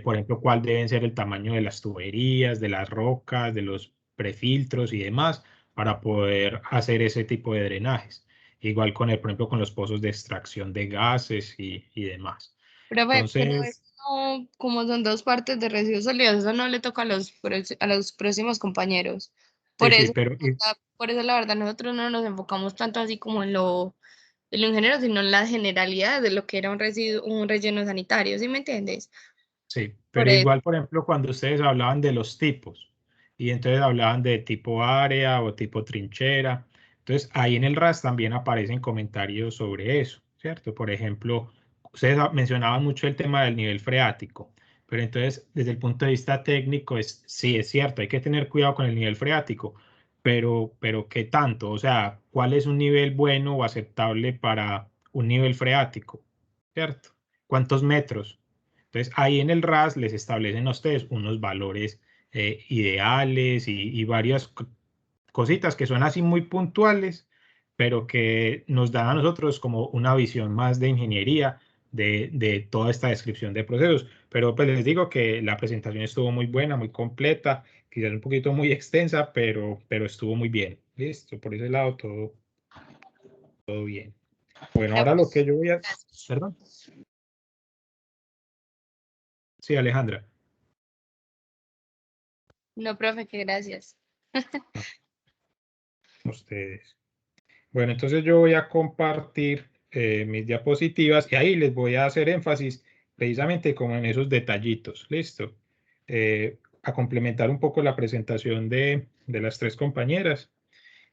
por ejemplo, cuál deben ser el tamaño de las tuberías, de las rocas, de los prefiltros y demás, para poder hacer ese tipo de drenajes. Igual con por ejemplo, con los pozos de extracción de gases y demás. Pero Entonces, esto, como son dos partes de residuos sólidos, eso no le toca a los próximos compañeros. sí, Por sí, eso, pero por eso la verdad nosotros no nos enfocamos tanto así como en lo ingeniero, sino en la generalidad de lo que era un residuo, un relleno sanitario, ¿sí me entiendes? sí, Por pero eso. igual, por ejemplo, cuando ustedes hablaban de los tipos, y entonces hablaban de tipo área o tipo trinchera, entonces ahí en el RAS también aparecen comentarios sobre eso, ¿cierto? Por ejemplo, ustedes mencionaban mucho el tema del nivel freático, pero entonces desde el punto de vista técnico, sí, es cierto, hay que tener cuidado con el nivel freático, pero ¿qué tanto? O sea, ¿cuál es un nivel bueno o aceptable para un nivel freático? ¿Cierto? ¿Cuántos metros? Entonces, ahí en el RAS les establecen a ustedes unos valores ideales y varias cositas que son así muy puntuales, pero que nos dan a nosotros como una visión más de ingeniería de toda esta descripción de procesos. Pero pues les digo que la presentación estuvo muy buena, muy completa, quizás un poquito muy extensa, pero estuvo muy bien. Listo, por ese lado todo bien. Bueno, ahora lo que yo voy a... Gracias. Perdón. Sí, Alejandra. No, profe, que gracias. Ustedes. Bueno, entonces yo voy a compartir mis diapositivas y ahí les voy a hacer énfasis precisamente como en esos detallitos. Listo. A complementar un poco la presentación de las tres compañeras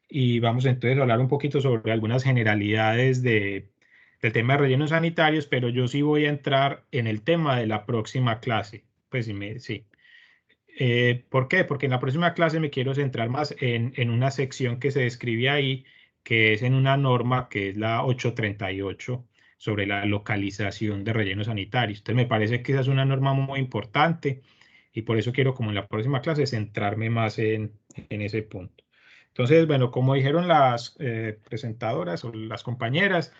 y vamos entonces a hablar un poquito sobre algunas generalidades del tema de rellenos sanitarios, pero yo sí voy a entrar en el tema de la próxima clase. Pues sí. ¿Por qué? Porque en la próxima clase me quiero centrar más en una sección que se describe ahí, que es en una norma que es la 838 sobre la localización de rellenos sanitarios. Entonces me parece que esa es una norma muy importante y por eso quiero como en la próxima clase centrarme más en ese punto. Entonces, bueno, como dijeron las presentadoras o las compañeras,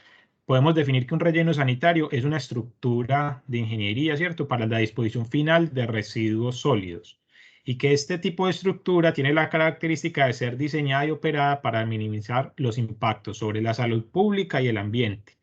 podemos definir que un relleno sanitario es una estructura de ingeniería, ¿cierto?, para la disposición final de residuos sólidos y que este tipo de estructura tiene la característica de ser diseñada y operada para minimizar los impactos sobre la salud pública y el ambiente,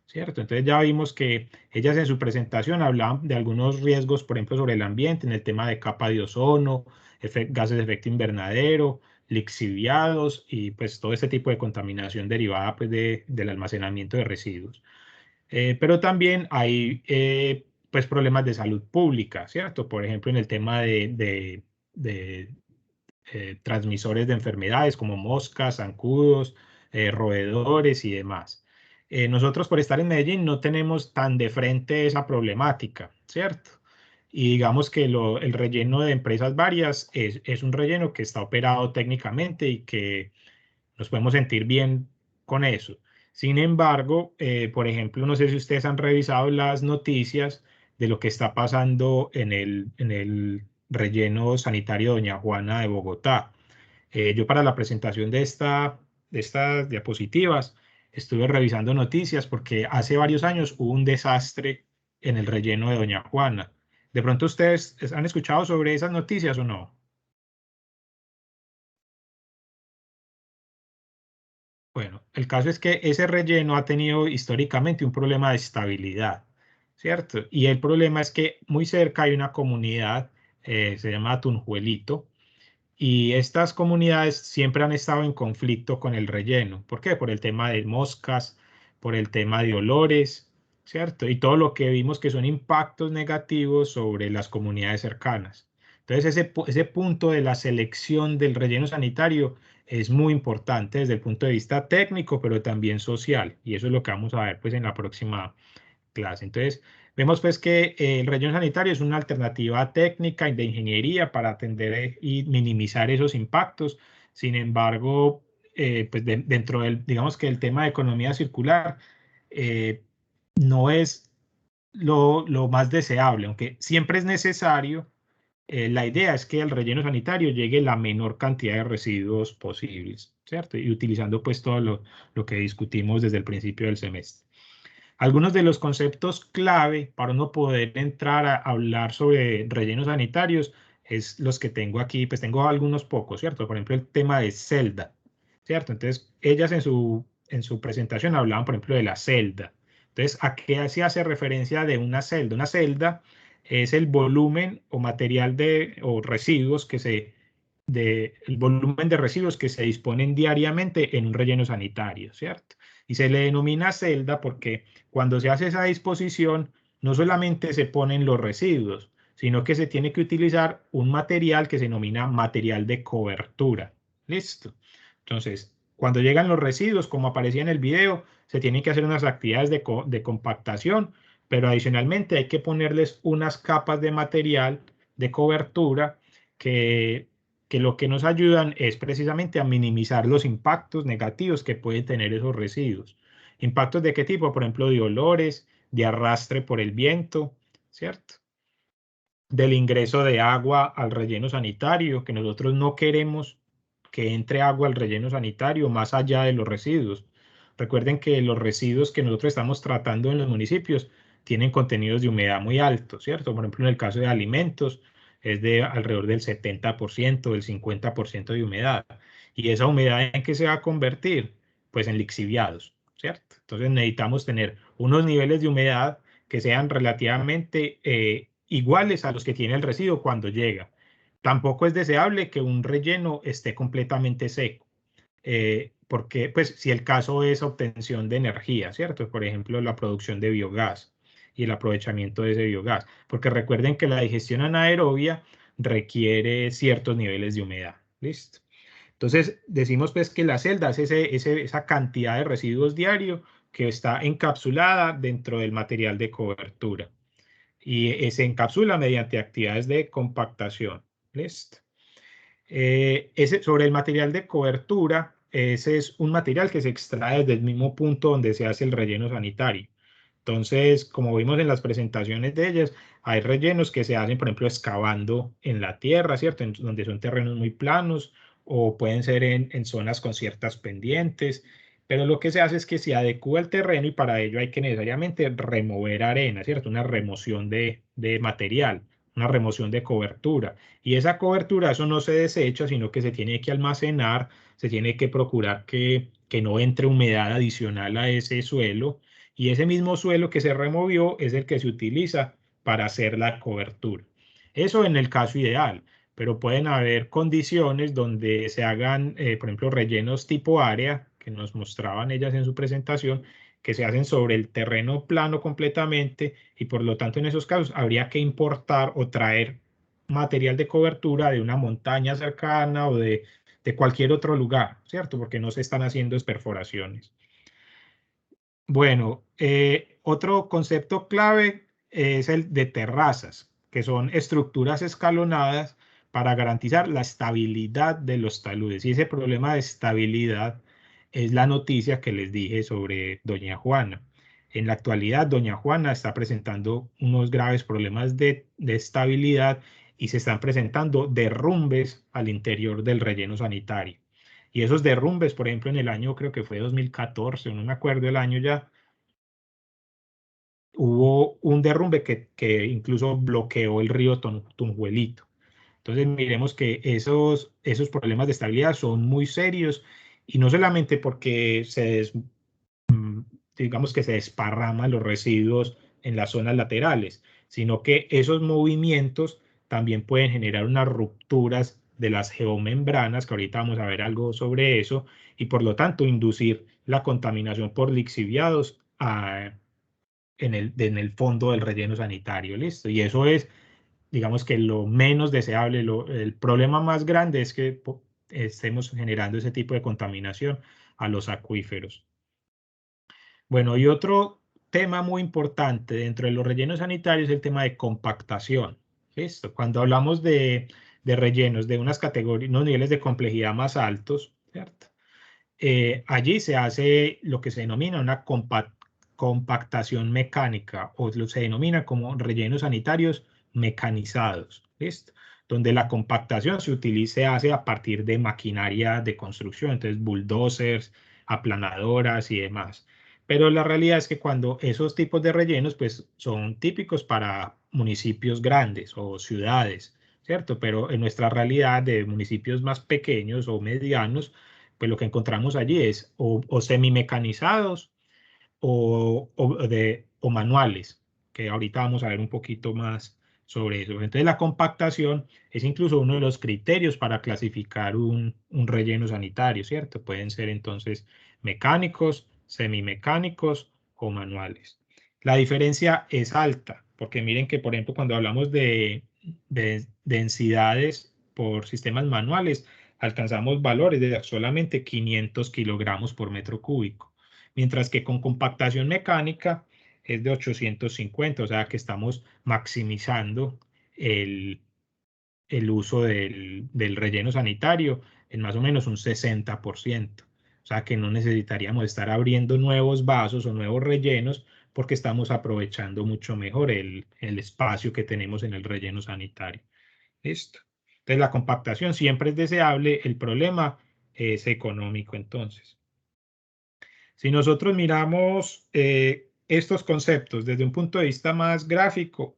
¿cierto? Entonces ya vimos que ellas en su presentación hablaban de algunos riesgos, por ejemplo, sobre el ambiente en el tema de capa de ozono, gases de efecto invernadero, lixiviados y pues todo este tipo de contaminación derivada pues del almacenamiento de residuos. Pero también hay pues problemas de salud pública, ¿cierto? Por ejemplo, en el tema de transmisores de enfermedades como moscas, zancudos, roedores y demás. Nosotros por estar en Medellín no tenemos tan de frente esa problemática, ¿cierto? Y digamos que el relleno de empresas varias es un relleno que está operado técnicamente y que nos podemos sentir bien con eso. Sin embargo, por ejemplo, no sé si ustedes han revisado las noticias de lo que está pasando en el relleno sanitario Doña Juana de Bogotá. Yo para la presentación de estas diapositivas estuve revisando noticias porque hace varios años hubo un desastre en el relleno de Doña Juana. ¿De pronto ustedes han escuchado sobre esas noticias o no? Bueno, el caso es que ese relleno ha tenido históricamente un problema de estabilidad, ¿cierto? Y el problema es que muy cerca hay una comunidad, se llama Tunjuelito, y estas comunidades siempre han estado en conflicto con el relleno. ¿Por qué? Por el tema de moscas, por el tema de olores, ¿cierto? Y todo lo que vimos que son impactos negativos sobre las comunidades cercanas. Entonces, ese punto de la selección del relleno sanitario es muy importante desde el punto de vista técnico, pero también social, y eso es lo que vamos a ver pues en la próxima clase. Entonces, vemos pues que el relleno sanitario es una alternativa técnica y de ingeniería para atender y minimizar esos impactos. Sin embargo, pues dentro del, digamos que el tema de economía circular no es lo más deseable, aunque siempre es necesario. La idea es que el relleno sanitario llegue la menor cantidad de residuos posibles, ¿cierto? Y utilizando pues todo lo que discutimos desde el principio del semestre. Algunos de los conceptos clave para uno poder entrar a hablar sobre rellenos sanitarios es los que tengo aquí, pues tengo algunos pocos, ¿cierto? Por ejemplo, el tema de celda, ¿cierto? Entonces, ellas en su presentación hablaban, por ejemplo, de la celda. Entonces, ¿a qué se hace referencia de una celda? Una celda es el volumen o material o residuos el volumen de residuos que se disponen diariamente en un relleno sanitario, ¿cierto? Y se le denomina celda porque cuando se hace esa disposición, no solamente se ponen los residuos, sino que se tiene que utilizar un material que se denomina material de cobertura. ¿Listo? Entonces, cuando llegan los residuos, como aparecía en el video, se tienen que hacer unas actividades de compactación, pero adicionalmente hay que ponerles unas capas de material de cobertura que lo que nos ayudan es precisamente a minimizar los impactos negativos que pueden tener esos residuos. ¿Impactos de qué tipo? Por ejemplo, de olores, de arrastre por el viento, ¿cierto? Del ingreso de agua al relleno sanitario, que nosotros no queremos que entre agua al relleno sanitario más allá de los residuos. Recuerden que los residuos que nosotros estamos tratando en los municipios tienen contenidos de humedad muy altos, ¿cierto? Por ejemplo, en el caso de alimentos, es de alrededor del 70%, del 50% de humedad. ¿Y esa humedad en qué se va a convertir? Pues en lixiviados, ¿cierto? Entonces necesitamos tener unos niveles de humedad que sean relativamente iguales a los que tiene el residuo cuando llega. Tampoco es deseable que un relleno esté completamente seco, porque pues si el caso es obtención de energía, ¿cierto? Por ejemplo, la producción de biogás y el aprovechamiento de ese biogás, porque recuerden que la digestión anaerobia requiere ciertos niveles de humedad. ¿Listo? Entonces, decimos pues que la celda es esa cantidad de residuos diario que está encapsulada dentro del material de cobertura y se encapsula mediante actividades de compactación. ¿Listo? Sobre el material de cobertura, ese es un material que se extrae desde el mismo punto donde se hace el relleno sanitario. Entonces, como vimos en las presentaciones de ellas, hay rellenos que se hacen, por ejemplo, excavando en la tierra, ¿cierto? Donde son terrenos muy planos o pueden ser en zonas con ciertas pendientes. Pero lo que se hace es que se adecúa el terreno y para ello hay que necesariamente remover arena, ¿cierto? Una remoción de material, una remoción de cobertura. Y esa cobertura, eso no se desecha, sino que se tiene que almacenar, se tiene que procurar que no entre humedad adicional a ese suelo. Y ese mismo suelo que se removió es el que se utiliza para hacer la cobertura. Eso en el caso ideal, pero pueden haber condiciones donde se hagan, por ejemplo, rellenos tipo área, que nos mostraban ellas en su presentación, que se hacen sobre el terreno plano completamente y por lo tanto en esos casos habría que importar o traer material de cobertura de una montaña cercana o de cualquier otro lugar, ¿cierto? Porque no se están haciendo perforaciones. Bueno, otro concepto clave es el de terrazas, que son estructuras escalonadas para garantizar la estabilidad de los taludes. Y ese problema de estabilidad es la noticia que les dije sobre doña Juana. En la actualidad, doña Juana está presentando unos graves problemas de estabilidad y se están presentando derrumbes al interior del relleno sanitario. Y esos derrumbes, por ejemplo, en el año, creo que fue 2014, no me acuerdo el año ya, hubo un derrumbe que incluso bloqueó el río Tunjuelito. Entonces, miremos que esos problemas de estabilidad son muy serios y no solamente porque digamos que se desparraman los residuos en las zonas laterales, sino que esos movimientos también pueden generar unas rupturas de las geomembranas, que ahorita vamos a ver algo sobre eso, y por lo tanto inducir la contaminación por lixiviados en el fondo del relleno sanitario, ¿listo? Y eso es, digamos que lo menos deseable, el problema más grande es que estemos generando ese tipo de contaminación a los acuíferos. Bueno, y otro tema muy importante dentro de los rellenos sanitarios es el tema de compactación. ¿Listo? Cuando hablamos de rellenos de unas categorías, unos niveles de complejidad más altos, ¿cierto? Allí se hace lo que se denomina una compactación mecánica, o se denomina como rellenos sanitarios mecanizados, ¿listo? Donde la compactación se hace a partir de maquinaria de construcción, entonces bulldozers, aplanadoras y demás. Pero la realidad es que cuando esos tipos de rellenos pues son típicos para municipios grandes o ciudades, ¿cierto? Pero en nuestra realidad de municipios más pequeños o medianos, pues lo que encontramos allí es o semimecanizados o manuales, que ahorita vamos a ver un poquito más sobre eso. Entonces la compactación es incluso uno de los criterios para clasificar un relleno sanitario, ¿cierto? Pueden ser entonces mecánicos, semimecánicos o manuales. La diferencia es alta, porque miren que, por ejemplo, cuando hablamos de densidades por sistemas manuales, alcanzamos valores de solamente 500 kilogramos por metro cúbico, mientras que con compactación mecánica es de 850, o sea que estamos maximizando el uso del relleno sanitario en más o menos un 60%. O sea que no necesitaríamos estar abriendo nuevos vasos o nuevos rellenos porque estamos aprovechando mucho mejor el espacio que tenemos en el relleno sanitario. ¿Listo? Entonces la compactación siempre es deseable, el problema es económico entonces. Si nosotros miramos estos conceptos desde un punto de vista más gráfico,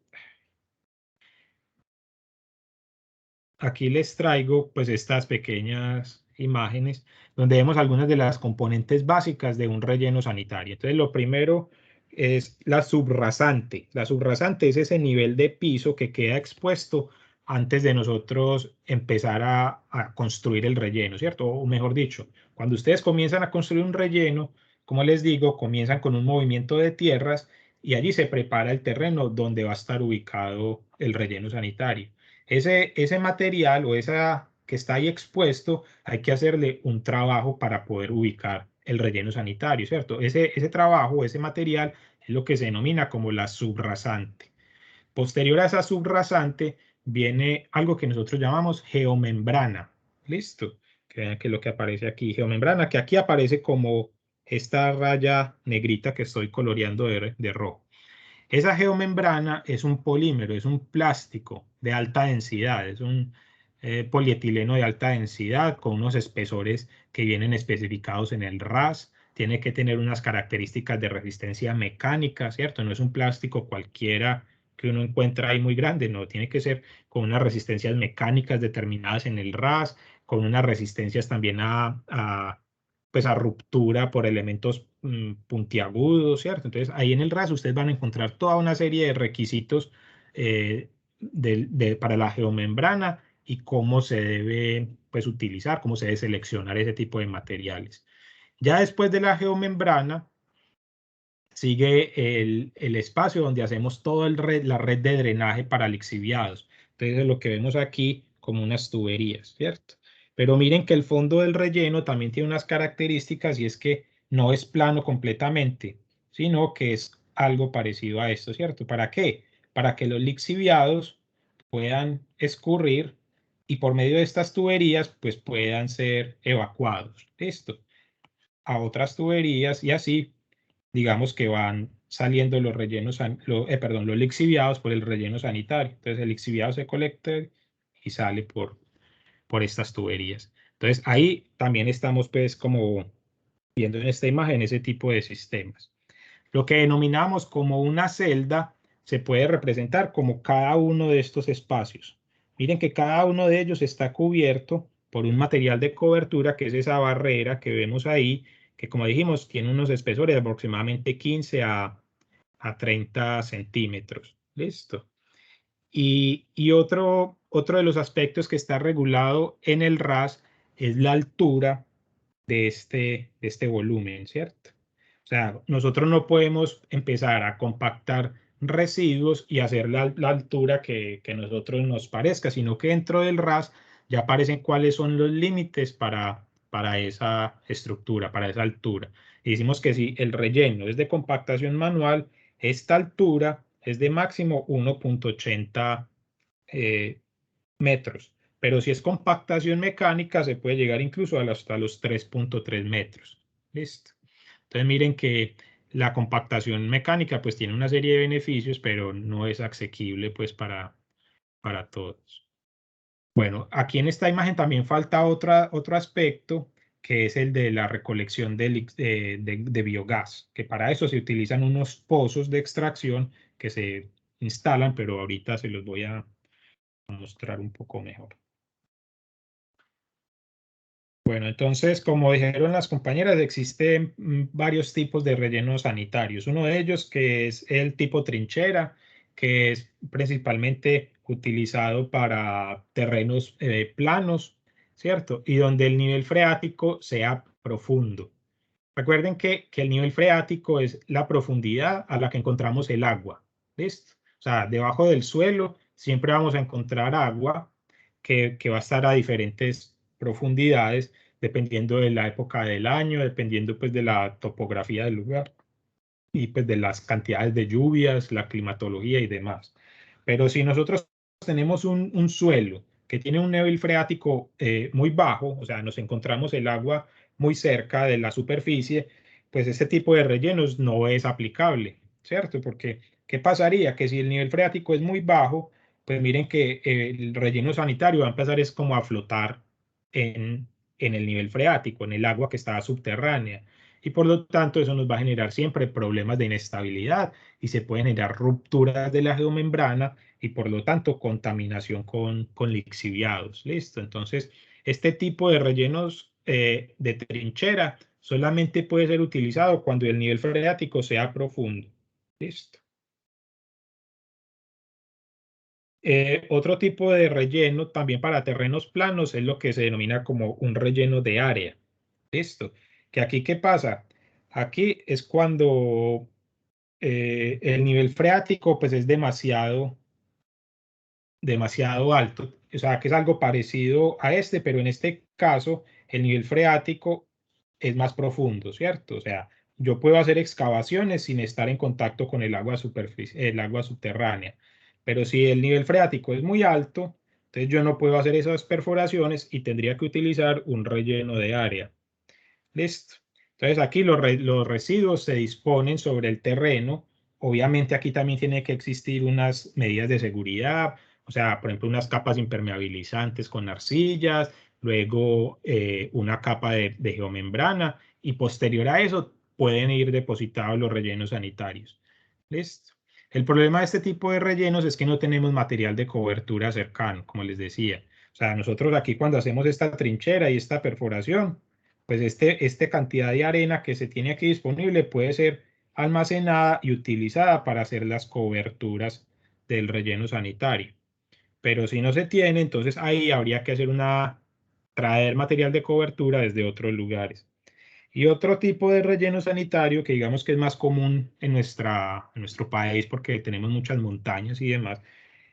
aquí les traigo pues estas pequeñas imágenes donde vemos algunas de las componentes básicas de un relleno sanitario. Entonces lo primero es la subrasante. La subrasante es ese nivel de piso que queda expuesto antes de nosotros empezar a construir el relleno, ¿cierto? O mejor dicho, cuando ustedes comienzan a construir un relleno, como les digo, comienzan con un movimiento de tierras y allí se prepara el terreno donde va a estar ubicado el relleno sanitario. Ese material o esa que está ahí expuesto, hay que hacerle un trabajo para poder ubicar el relleno sanitario, ¿cierto? Ese trabajo, ese material es lo que se denomina como la subrasante. Posterior a esa subrasante viene algo que nosotros llamamos geomembrana. ¿Listo? Que vean que es lo que aparece aquí, geomembrana, que aquí aparece como esta raya negrita que estoy coloreando de rojo. Esa geomembrana es un polímero, es un plástico de alta densidad, es un polietileno de alta densidad con unos espesores que vienen especificados en el RAS. Tiene que tener unas características de resistencia mecánica, ¿cierto? No es un plástico cualquiera que uno encuentra ahí muy grande, no, tiene que ser con unas resistencias mecánicas determinadas en el RAS, con unas resistencias también pues a ruptura por elementos puntiagudos, ¿cierto? Entonces ahí en el RAS ustedes van a encontrar toda una serie de requisitos para la geomembrana y cómo se debe pues utilizar, cómo se debe seleccionar ese tipo de materiales. Ya después de la geomembrana sigue el espacio donde hacemos toda la red de drenaje para lixiviados. Entonces es lo que vemos aquí como unas tuberías, ¿cierto? Pero miren que el fondo del relleno también tiene unas características y es que no es plano completamente, sino que es algo parecido a esto, ¿cierto? ¿Para qué? Para que los lixiviados puedan escurrir y por medio de estas tuberías pues puedan ser evacuados, ¿listo? A otras tuberías y así digamos que van saliendo los rellenos, los lixiviados por el relleno sanitario. Entonces el lixiviado se colecta y sale por estas tuberías. Entonces ahí también estamos pues como viendo en esta imagen ese tipo de sistemas. Lo que denominamos como una celda se puede representar como cada uno de estos espacios. Miren que cada uno de ellos está cubierto por un material de cobertura que es esa barrera que vemos ahí, que como dijimos tiene unos espesores de aproximadamente 15 a 30 centímetros. ¿Listo? Y otro de los aspectos que está regulado en el RAS es la altura de este volumen, ¿cierto? O sea, nosotros no podemos empezar a compactar residuos y hacer la altura que nosotros nos parezca, sino que dentro del RAS ya aparecen cuáles son los límites para esa estructura, para esa altura. Y decimos que si el relleno es de compactación manual, esta altura es de máximo 1.80 metros. Pero si es compactación mecánica, se puede llegar incluso hasta los 3.3 metros. ¿Listo? Entonces miren que la compactación mecánica pues tiene una serie de beneficios, pero no es asequible pues para todos. Bueno, aquí en esta imagen también falta otro aspecto, que es el de la recolección de biogás, que para eso se utilizan unos pozos de extracción que se instalan, pero ahorita se los voy a mostrar un poco mejor. Bueno, entonces, como dijeron las compañeras, existen varios tipos de rellenos sanitarios. Uno de ellos que es el tipo trinchera, que es principalmente utilizado para terrenos planos, ¿cierto? Y donde el nivel freático sea profundo. Recuerden que el nivel freático es la profundidad a la que encontramos el agua, ¿listo? O sea, debajo del suelo siempre vamos a encontrar agua que va a estar a diferentes profundidades, dependiendo de la época del año, dependiendo pues de la topografía del lugar y pues de las cantidades de lluvias, la climatología y demás. Pero si nosotros tenemos un suelo que tiene un nivel freático muy bajo, o sea, nos encontramos el agua muy cerca de la superficie, pues este tipo de rellenos no es aplicable, ¿cierto? Porque, ¿qué pasaría? Que si el nivel freático es muy bajo, pues miren que el relleno sanitario va a empezar es como a flotar en el nivel freático, en el agua que está subterránea. Y por lo tanto eso nos va a generar siempre problemas de inestabilidad y se pueden generar rupturas de la geomembrana y por lo tanto contaminación con lixiviados. ¿Listo? Entonces, este tipo de rellenos de trinchera solamente puede ser utilizado cuando el nivel freático sea profundo. ¿Listo? Otro tipo de relleno también para terrenos planos es lo que se denomina como un relleno de área. ¿Listo? Que aquí, ¿qué pasa? Aquí es cuando el nivel freático pues es demasiado alto, o sea que es algo parecido a este, pero en este caso el nivel freático es más profundo, ¿cierto? O sea, yo puedo hacer excavaciones sin estar en contacto con el agua subterránea, pero si el nivel freático es muy alto, entonces yo no puedo hacer esas perforaciones y tendría que utilizar un relleno de área. ¿Listo? Entonces aquí los residuos se disponen sobre el terreno. Obviamente aquí también tiene que existir unas medidas de seguridad, o sea, por ejemplo, unas capas impermeabilizantes con arcillas, luego una capa de geomembrana y posterior a eso pueden ir depositados los rellenos sanitarios. ¿Listo? El problema de este tipo de rellenos es que no tenemos material de cobertura cercano, como les decía. O sea, nosotros aquí cuando hacemos esta trinchera y esta perforación, pues esta cantidad de arena que se tiene aquí disponible puede ser almacenada y utilizada para hacer las coberturas del relleno sanitario. Pero si no se tiene, entonces ahí habría que traer material de cobertura desde otros lugares. Y otro tipo de relleno sanitario que digamos que es más común en nuestro país porque tenemos muchas montañas y demás,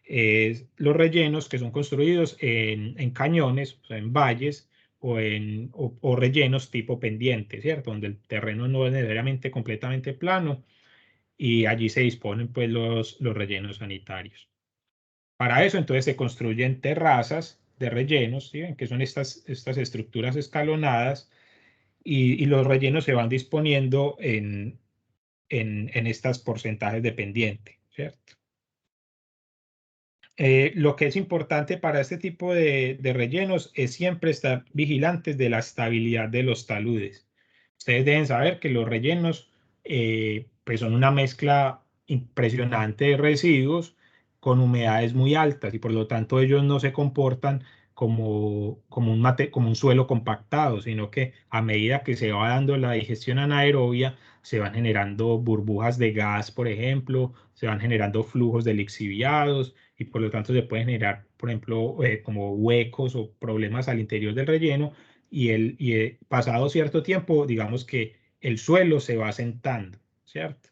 es los rellenos que son construidos en cañones, o sea, en valles o rellenos tipo pendiente, ¿cierto? Donde el terreno no es necesariamente completamente plano y allí se disponen pues los rellenos sanitarios. Para eso entonces se construyen terrazas de rellenos, ¿sí? Que son estas estructuras escalonadas y los rellenos se van disponiendo en estos porcentajes de pendiente, ¿cierto? Lo que es importante para este tipo de rellenos es siempre estar vigilantes de la estabilidad de los taludes. Ustedes deben saber que los rellenos pues son una mezcla impresionante de residuos con humedades muy altas y por lo tanto ellos no se comportan como un suelo compactado, sino que a medida que se va dando la digestión anaerobia, se van generando burbujas de gas, por ejemplo, se van generando flujos de lixiviados y por lo tanto se pueden generar, por ejemplo, como huecos o problemas al interior del relleno y pasado cierto tiempo, digamos que el suelo se va asentando, ¿cierto?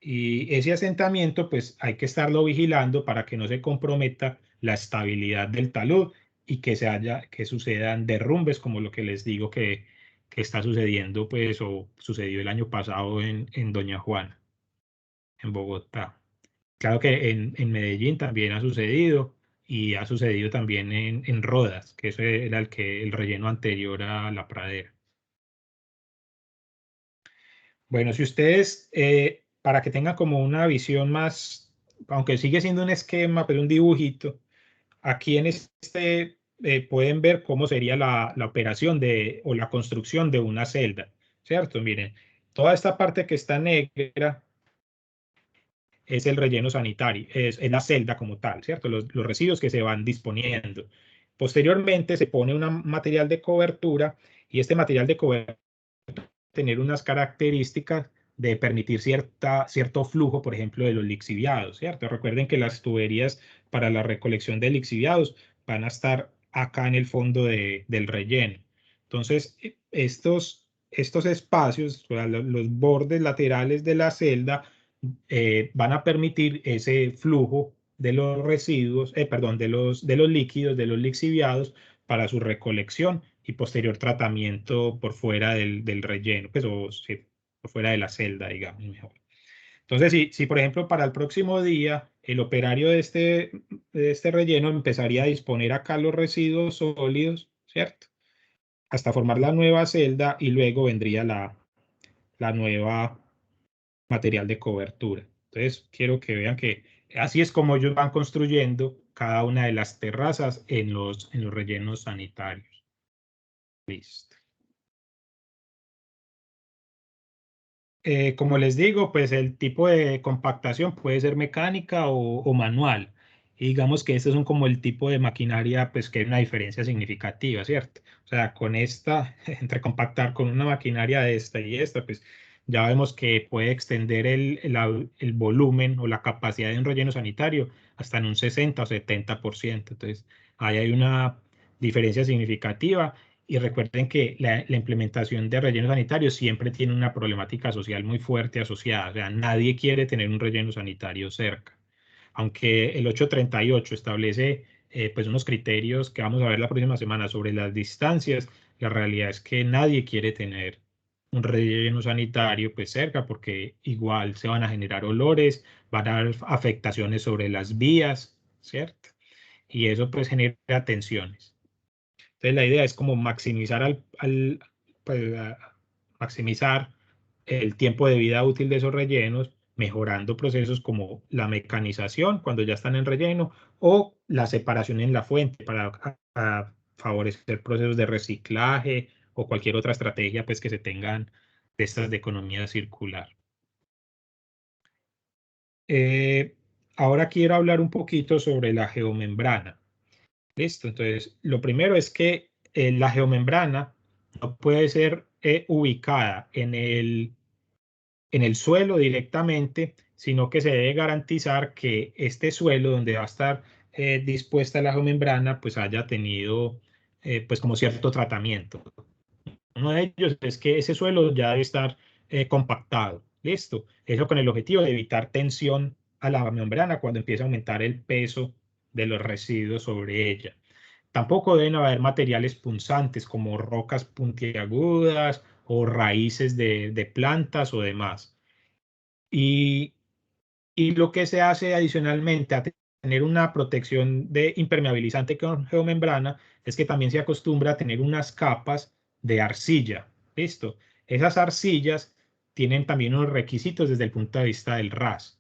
Y ese asentamiento, pues hay que estarlo vigilando para que no se comprometa la estabilidad del talud y que sucedan derrumbes como lo que les digo que está sucediendo, pues, o sucedió el año pasado en Doña Juana, en Bogotá. Claro que en Medellín también ha sucedido y ha sucedido también en Rodas, que ese era el relleno anterior a La Pradera. Bueno, si ustedes, para que tengan como una visión más, aunque sigue siendo un esquema, pero un dibujito, aquí en este pueden ver cómo sería la operación o la construcción de una celda, ¿cierto? Miren, toda esta parte que está negra es el relleno sanitario, es la celda como tal, ¿cierto? Los residuos que se van disponiendo. Posteriormente se pone un material de cobertura y este material de cobertura tener unas características de permitir cierto flujo, por ejemplo, de los lixiviados, ¿cierto? Recuerden que las tuberías para la recolección de lixiviados van a estar acá en el fondo del relleno. Entonces, estos espacios, o sea, los bordes laterales de la celda, van a permitir ese flujo de los residuos, perdón, de los líquidos, de los lixiviados para su recolección y posterior tratamiento por fuera del relleno, pues, o sí, por fuera de la celda, digamos, mejor. Entonces, si por ejemplo para el próximo día el operario de este relleno empezaría a disponer acá los residuos sólidos, ¿cierto? Hasta formar la nueva celda y luego vendría la nueva material de cobertura. Entonces, quiero que vean que así es como ellos van construyendo cada una de las terrazas en los rellenos sanitarios. Listo. Como les digo, pues el tipo de compactación puede ser mecánica o manual. Y digamos que estos son como el tipo de maquinaria, pues que hay una diferencia significativa, ¿cierto? O sea, con esta, entre compactar con una maquinaria de esta y esta, pues ya vemos que puede extender el volumen o la capacidad de un relleno sanitario hasta en un 60 o 70%. Entonces, ahí hay una diferencia significativa. Y recuerden que la implementación de rellenos sanitarios siempre tiene una problemática social muy fuerte asociada. O sea, nadie quiere tener un relleno sanitario cerca. Aunque el 838 establece pues unos criterios que vamos a ver la próxima semana sobre las distancias, la realidad es que nadie quiere tener un relleno sanitario pues cerca porque igual se van a generar olores, van a haber afectaciones sobre las vías, ¿cierto? Y eso pues genera tensiones. Entonces la idea es como maximizar pues, maximizar el tiempo de vida útil de esos rellenos, mejorando procesos como la mecanización cuando ya están en relleno o la separación en la fuente para favorecer procesos de reciclaje o cualquier otra estrategia pues, que se tengan de estas de economía circular. Ahora quiero hablar un poquito sobre la geomembrana. Listo, entonces lo primero es que la geomembrana no puede ser ubicada en el suelo directamente, sino que se debe garantizar que este suelo donde va a estar dispuesta la geomembrana pues haya tenido pues como cierto tratamiento. Uno de ellos es que ese suelo ya debe estar compactado. Listo, eso con el objetivo de evitar tensión a la membrana cuando empieza a aumentar el peso de los residuos sobre ella. Tampoco deben haber materiales punzantes como rocas puntiagudas o raíces de plantas o demás. Y lo que se hace adicionalmente a tener una protección de impermeabilizante con geomembrana es que también se acostumbra a tener unas capas de arcilla. ¿Listo? Esas arcillas tienen también unos requisitos desde el punto de vista del RAS.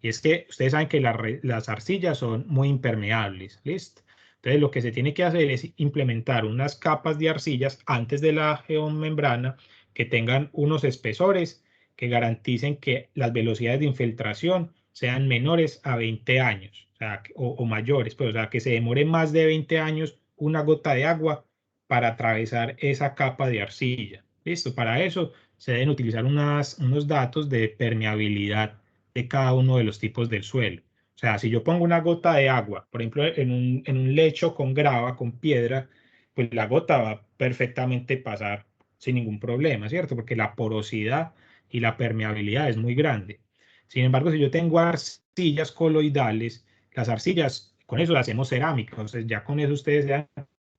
Y es que ustedes saben que las arcillas son muy impermeables. ¿Listo? Entonces lo que se tiene que hacer es implementar unas capas de arcillas antes de la geomembrana que tengan unos espesores que garanticen que las velocidades de infiltración sean menores a 20 años, o sea, o mayores, pues, o sea, que se demore más de 20 años una gota de agua para atravesar esa capa de arcilla. Listo, para eso se deben utilizar unos datos de permeabilidad de cada uno de los tipos del suelo. O sea, si yo pongo una gota de agua, por ejemplo, en un lecho con grava, con piedra, pues la gota va a perfectamente pasar sin ningún problema, ¿cierto? Porque la porosidad y la permeabilidad es muy grande. Sin embargo, si yo tengo arcillas coloidales, las arcillas, con eso hacemos cerámica, entonces ya con eso ustedes se dan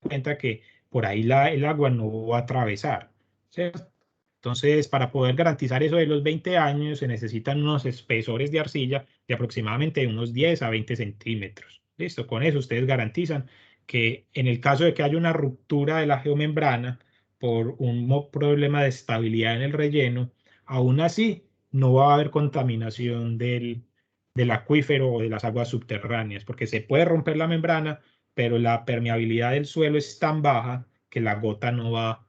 cuenta que por ahí el agua no va a atravesar, ¿cierto? Entonces, para poder garantizar eso de los 20 años, se necesitan unos espesores de arcilla de aproximadamente unos 10 a 20 centímetros. Listo, con eso ustedes garantizan que en el caso de que haya una ruptura de la geomembrana por un problema de estabilidad en el relleno, aún así no va a haber contaminación del acuífero o de las aguas subterráneas, porque se puede romper la membrana, pero la permeabilidad del suelo es tan baja que la gota no va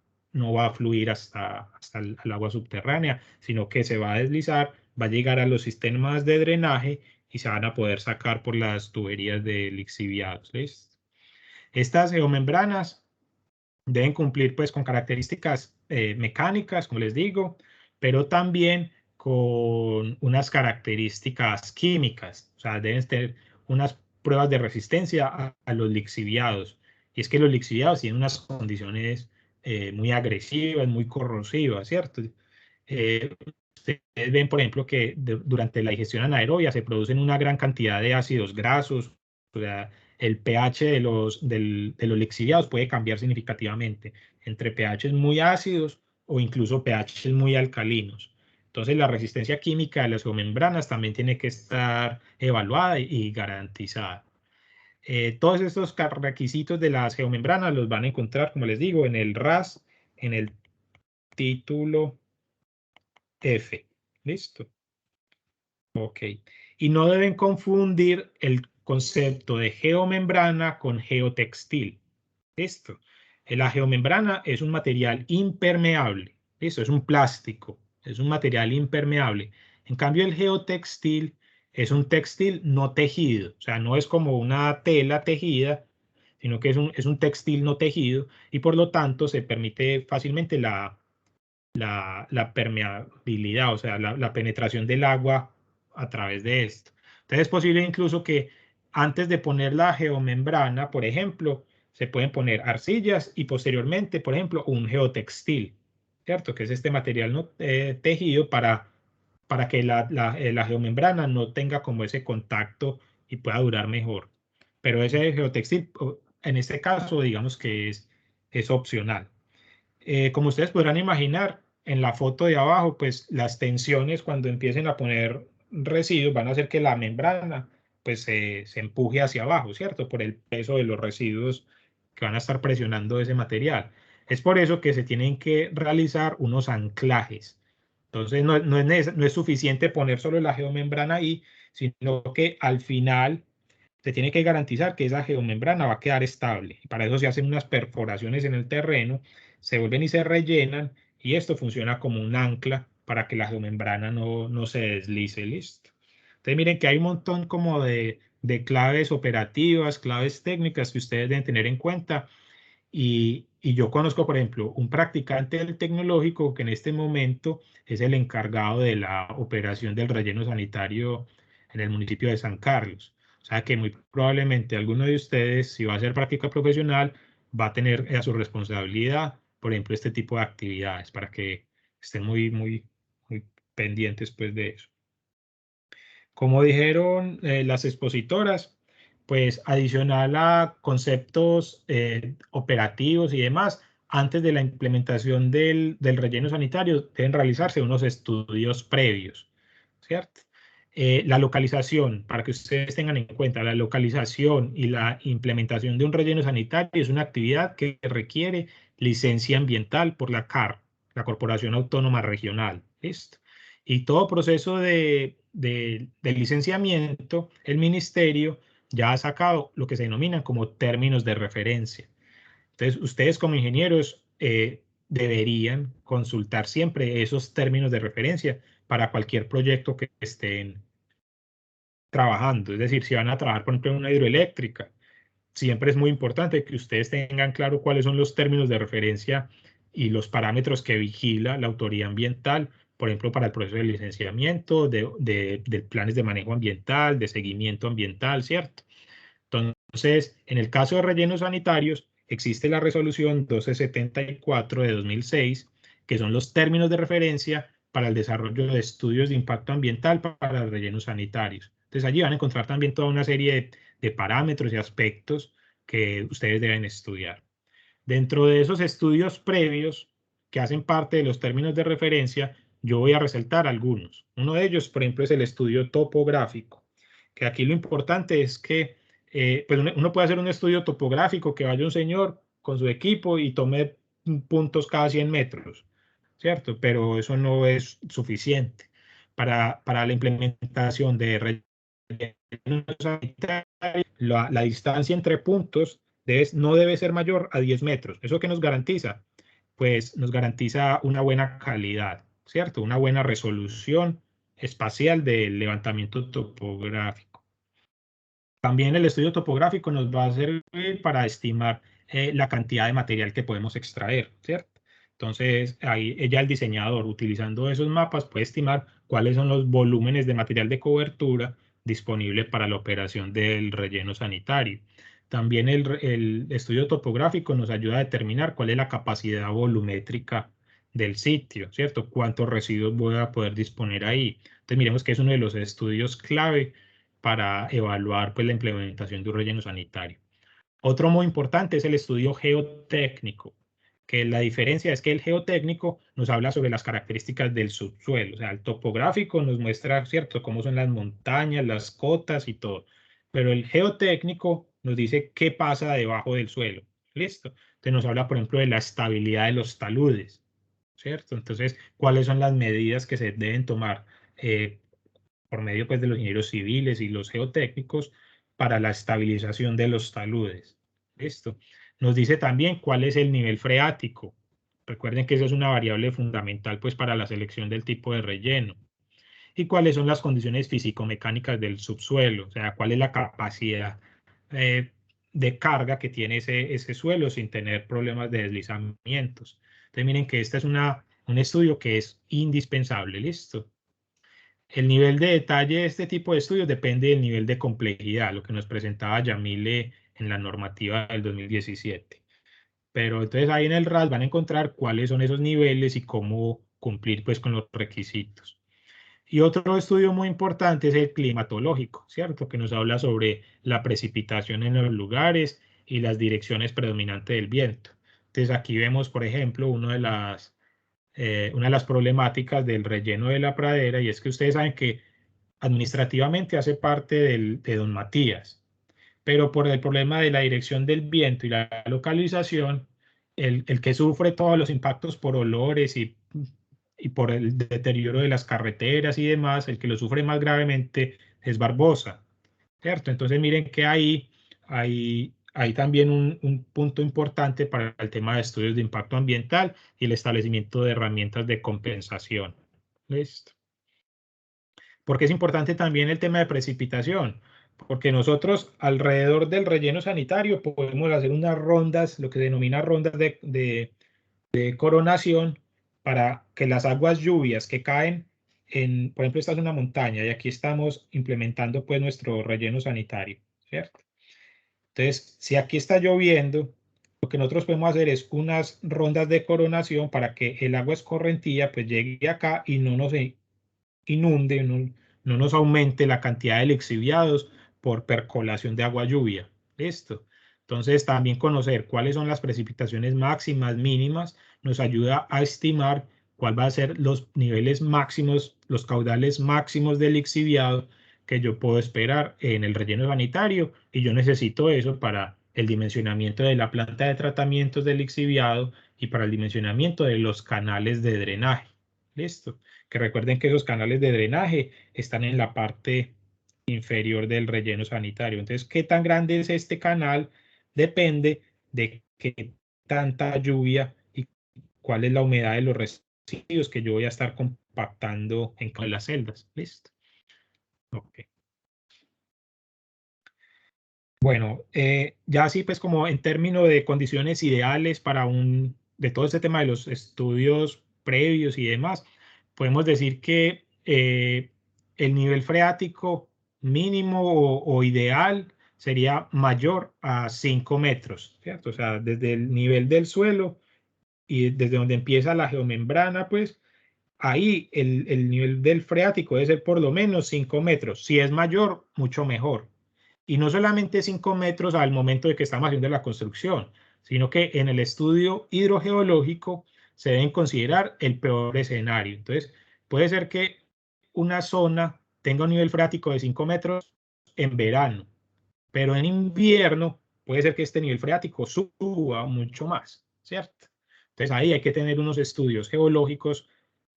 a fluir hasta el agua subterránea, sino que se va a deslizar, va a llegar a los sistemas de drenaje y se van a poder sacar por las tuberías de lixiviados. ¿Listo? Estas geomembranas deben cumplir pues con características mecánicas, como les digo, pero también con unas características químicas, o sea, deben tener unas pruebas de resistencia a los lixiviados. Y es que los lixiviados tienen unas condiciones muy agresivas, muy corrosivas, ¿cierto? Ustedes ven, por ejemplo, que durante la digestión anaerobia se producen una gran cantidad de ácidos grasos, o sea, el pH de los lixiviados puede cambiar significativamente entre pHs muy ácidos o incluso pHs muy alcalinos. Entonces, la resistencia química de las geomembranas también tiene que estar evaluada y garantizada. Todos estos requisitos de las geomembranas los van a encontrar, como les digo, en el RAS, en el título F. ¿Listo? Ok. Y no deben confundir el concepto de geomembrana con geotextil. ¿Listo? La geomembrana es un material impermeable. ¿Listo? Es un plástico. Es un material impermeable. En cambio, el geotextil es un textil no tejido. O sea, no es como una tela tejida, sino que es un textil no tejido y por lo tanto se permite fácilmente la permeabilidad, o sea, la penetración del agua a través de esto. Entonces es posible incluso que antes de poner la geomembrana, por ejemplo, se pueden poner arcillas y posteriormente, por ejemplo, un geotextil, ¿cierto? Que es este material no, tejido para que la geomembrana no tenga como ese contacto y pueda durar mejor. Pero ese geotextil, en este caso, digamos que es opcional. Como ustedes podrán imaginar, en la foto de abajo, pues las tensiones cuando empiecen a poner residuos van a hacer que la membrana pues se empuje hacia abajo, ¿cierto? Por el peso de los residuos que van a estar presionando ese material. Es por eso que se tienen que realizar unos anclajes. Entonces no es suficiente poner solo la geomembrana ahí, sino que al final se tiene que garantizar que esa geomembrana va a quedar estable. Y para eso se hacen unas perforaciones en el terreno, se vuelven y se rellenan, y esto funciona como un ancla para que la geomembrana no se deslice. Listo. Entonces miren que hay un montón como de claves operativas, claves técnicas que ustedes deben tener en cuenta. Y yo conozco, por ejemplo, un practicante del tecnológico que en este momento es el encargado de la operación del relleno sanitario en el municipio de San Carlos. O sea que muy probablemente alguno de ustedes, si va a hacer práctica profesional, va a tener a su responsabilidad, por ejemplo, este tipo de actividades para que estén muy pendientes pues, de eso. Como dijeron las expositoras, pues adicional a conceptos operativos y demás, antes de la implementación del relleno sanitario deben realizarse unos estudios previos, ¿cierto? La localización, para que ustedes tengan en cuenta, la localización y la implementación de un relleno sanitario es una actividad que requiere licencia ambiental por la CAR, la Corporación Autónoma Regional, ¿listo? Y todo proceso de licenciamiento, el ministerio ya ha sacado lo que se denominan como términos de referencia. Entonces, ustedes como ingenieros deberían consultar siempre esos términos de referencia para cualquier proyecto que estén trabajando. Es decir, si van a trabajar, por ejemplo, en una hidroeléctrica, siempre es muy importante que ustedes tengan claro cuáles son los términos de referencia y los parámetros que vigila la autoridad ambiental por ejemplo, para el proceso de licenciamiento, de planes de manejo ambiental, de seguimiento ambiental, ¿cierto? Entonces, en el caso de rellenos sanitarios, existe la resolución 1274 de 2006, que son los términos de referencia para el desarrollo de estudios de impacto ambiental para rellenos sanitarios. Entonces, allí van a encontrar también toda una serie de parámetros y aspectos que ustedes deben estudiar. Dentro de esos estudios previos que hacen parte de los términos de referencia, yo voy a resaltar algunos. Uno de ellos, por ejemplo, es el estudio topográfico, que aquí lo importante es que pues uno puede hacer un estudio topográfico, que vaya un señor con su equipo y tome puntos cada 100 metros, ¿cierto? Pero eso no es suficiente para la implementación de rellenos sanitarios. La distancia entre puntos no debe ser mayor a 10 metros. ¿Eso qué nos garantiza? Pues nos garantiza una buena calidad, ¿cierto? Una buena resolución espacial del levantamiento topográfico. También el estudio topográfico nos va a servir para estimar la cantidad de material que podemos extraer, ¿cierto? Entonces, ahí ya el diseñador, utilizando esos mapas, puede estimar cuáles son los volúmenes de material de cobertura disponible para la operación del relleno sanitario. También el estudio topográfico nos ayuda a determinar cuál es la capacidad volumétrica del sitio, ¿cierto? Cuántos residuos voy a poder disponer ahí. Entonces, miremos que es uno de los estudios clave para evaluar pues, la implementación de un relleno sanitario. Otro muy importante es el estudio geotécnico, que la diferencia es que el geotécnico nos habla sobre las características del subsuelo, o sea, el topográfico nos muestra, ¿cierto?, cómo son las montañas, las cotas y todo, pero el geotécnico nos dice qué pasa debajo del suelo, ¿listo? Entonces nos habla, por ejemplo, de la estabilidad de los taludes, ¿cierto? Entonces, ¿cuáles son las medidas que se deben tomar por medio pues, de los ingenieros civiles y los geotécnicos para la estabilización de los taludes? ¿Listo? Nos dice también cuál es el nivel freático. Recuerden que esa es una variable fundamental pues, para la selección del tipo de relleno. Y cuáles son las condiciones físico-mecánicas del subsuelo, o sea, cuál es la capacidad de carga que tiene ese suelo sin tener problemas de deslizamientos. Entonces miren que este es un estudio que es indispensable, ¿listo? El nivel de detalle de este tipo de estudios depende del nivel de complejidad, lo que nos presentaba Yamile en la normativa del 2017. Pero entonces ahí en el RAS van a encontrar cuáles son esos niveles y cómo cumplir pues con los requisitos. Y otro estudio muy importante es el climatológico, ¿cierto? Que nos habla sobre la precipitación en los lugares y las direcciones predominantes del viento. Entonces aquí vemos, por ejemplo, una de las problemáticas del relleno de la pradera, y es que ustedes saben que administrativamente hace parte de Don Matías, pero por el problema de la dirección del viento y la localización, el que sufre todos los impactos por olores y por el deterioro de las carreteras y demás, el que lo sufre más gravemente es Barbosa, ¿cierto? Entonces miren que hay también un punto importante para el tema de estudios de impacto ambiental y el establecimiento de herramientas de compensación. ¿Listo? Porque es importante también el tema de precipitación, porque nosotros alrededor del relleno sanitario podemos hacer unas rondas, lo que se denomina rondas de coronación, para que las aguas lluvias que caen por ejemplo, esta es una montaña y aquí estamos implementando pues nuestro relleno sanitario, ¿cierto? Entonces, si aquí está lloviendo, lo que nosotros podemos hacer es unas rondas de coronación para que el agua escorrentía pues llegue acá y no nos inunde, no nos aumente la cantidad de lixiviados por percolación de agua lluvia. ¿Listo? Entonces, también conocer cuáles son las precipitaciones máximas, mínimas, nos ayuda a estimar cuál va a ser los niveles máximos, los caudales máximos de lixiviado que yo puedo esperar en el relleno sanitario, y yo necesito eso para el dimensionamiento de la planta de tratamientos de lixiviado y para el dimensionamiento de los canales de drenaje. ¿Listo? Que recuerden que esos canales de drenaje están en la parte inferior del relleno sanitario. Entonces, ¿qué tan grande es este canal? Depende de qué tanta lluvia y cuál es la humedad de los residuos que yo voy a estar compactando en las celdas. ¿Listo? Ok. Bueno, ya así pues como en términos de condiciones ideales para de todo este tema de los estudios previos y demás, podemos decir que el nivel freático mínimo o ideal sería mayor a 5 metros, ¿cierto? O sea, desde el nivel del suelo y desde donde empieza la geomembrana, pues ahí el nivel del freático debe ser por lo menos 5 metros. Si es mayor, mucho mejor. Y no solamente 5 metros al momento de que estamos haciendo la construcción, sino que en el estudio hidrogeológico se deben considerar el peor escenario. Entonces, puede ser que una zona tenga un nivel freático de 5 metros en verano, pero en invierno puede ser que este nivel freático suba mucho más, ¿cierto? Entonces ahí hay que tener unos estudios geológicos,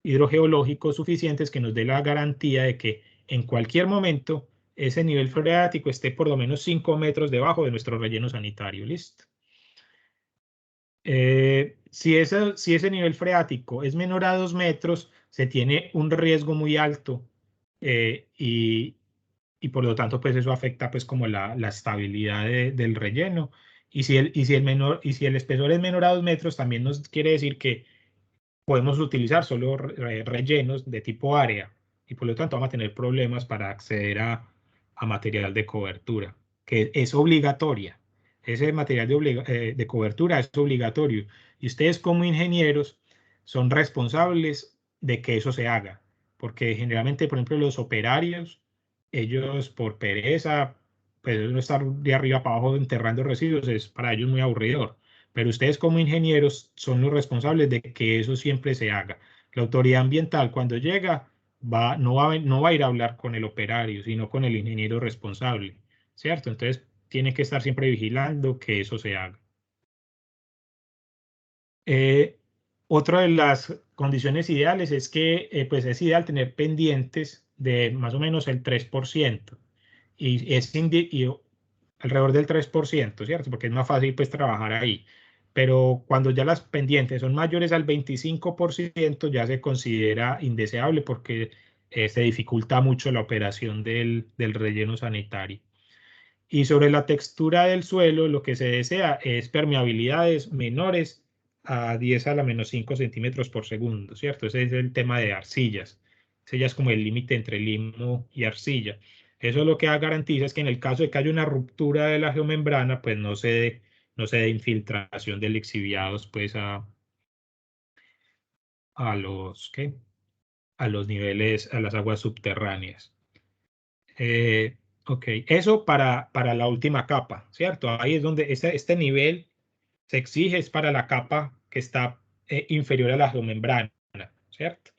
hidrogeológicos suficientes que nos dé la garantía de que en cualquier momento ese nivel freático esté por lo menos 5 metros debajo de nuestro relleno sanitario. ¿Listo? Si ese nivel freático es menor a 2 metros, se tiene un riesgo muy alto y por lo tanto pues eso afecta pues como la estabilidad del relleno. Y si el espesor es menor a 2 metros, también nos quiere decir que podemos utilizar solo rellenos de tipo área y por lo tanto vamos a tener problemas para acceder a material de cobertura, que es obligatoria. Ese material de cobertura es obligatorio y ustedes como ingenieros son responsables de que eso se haga, porque generalmente, por ejemplo, los operarios, ellos por pereza, pues no estar de arriba para abajo enterrando residuos es para ellos muy aburridor. Pero ustedes como ingenieros son los responsables de que eso siempre se haga. La autoridad ambiental cuando llega no va a ir a hablar con el operario, sino con el ingeniero responsable, ¿cierto? Entonces tiene que estar siempre vigilando que eso se haga. Otra de las condiciones ideales es que pues es ideal tener pendientes de más o menos el 3% y alrededor del 3%, ¿cierto? Porque es más fácil pues trabajar ahí. Pero cuando ya las pendientes son mayores al 25%, ya se considera indeseable porque se dificulta mucho la operación del relleno sanitario. Y sobre la textura del suelo, lo que se desea es permeabilidades menores a 10 a la menos 5 centímetros por segundo, ¿cierto? Ese es el tema de arcillas. Ese ya es como el límite entre limo y arcilla. Eso lo que garantiza es que en el caso de que haya una ruptura de la geomembrana, pues no se dé infiltración de lixiviados pues a los niveles, a las aguas subterráneas. Ok, eso para la última capa, ¿cierto? Ahí es donde este nivel se exige, es para la capa que está inferior a la geomembrana, ¿cierto?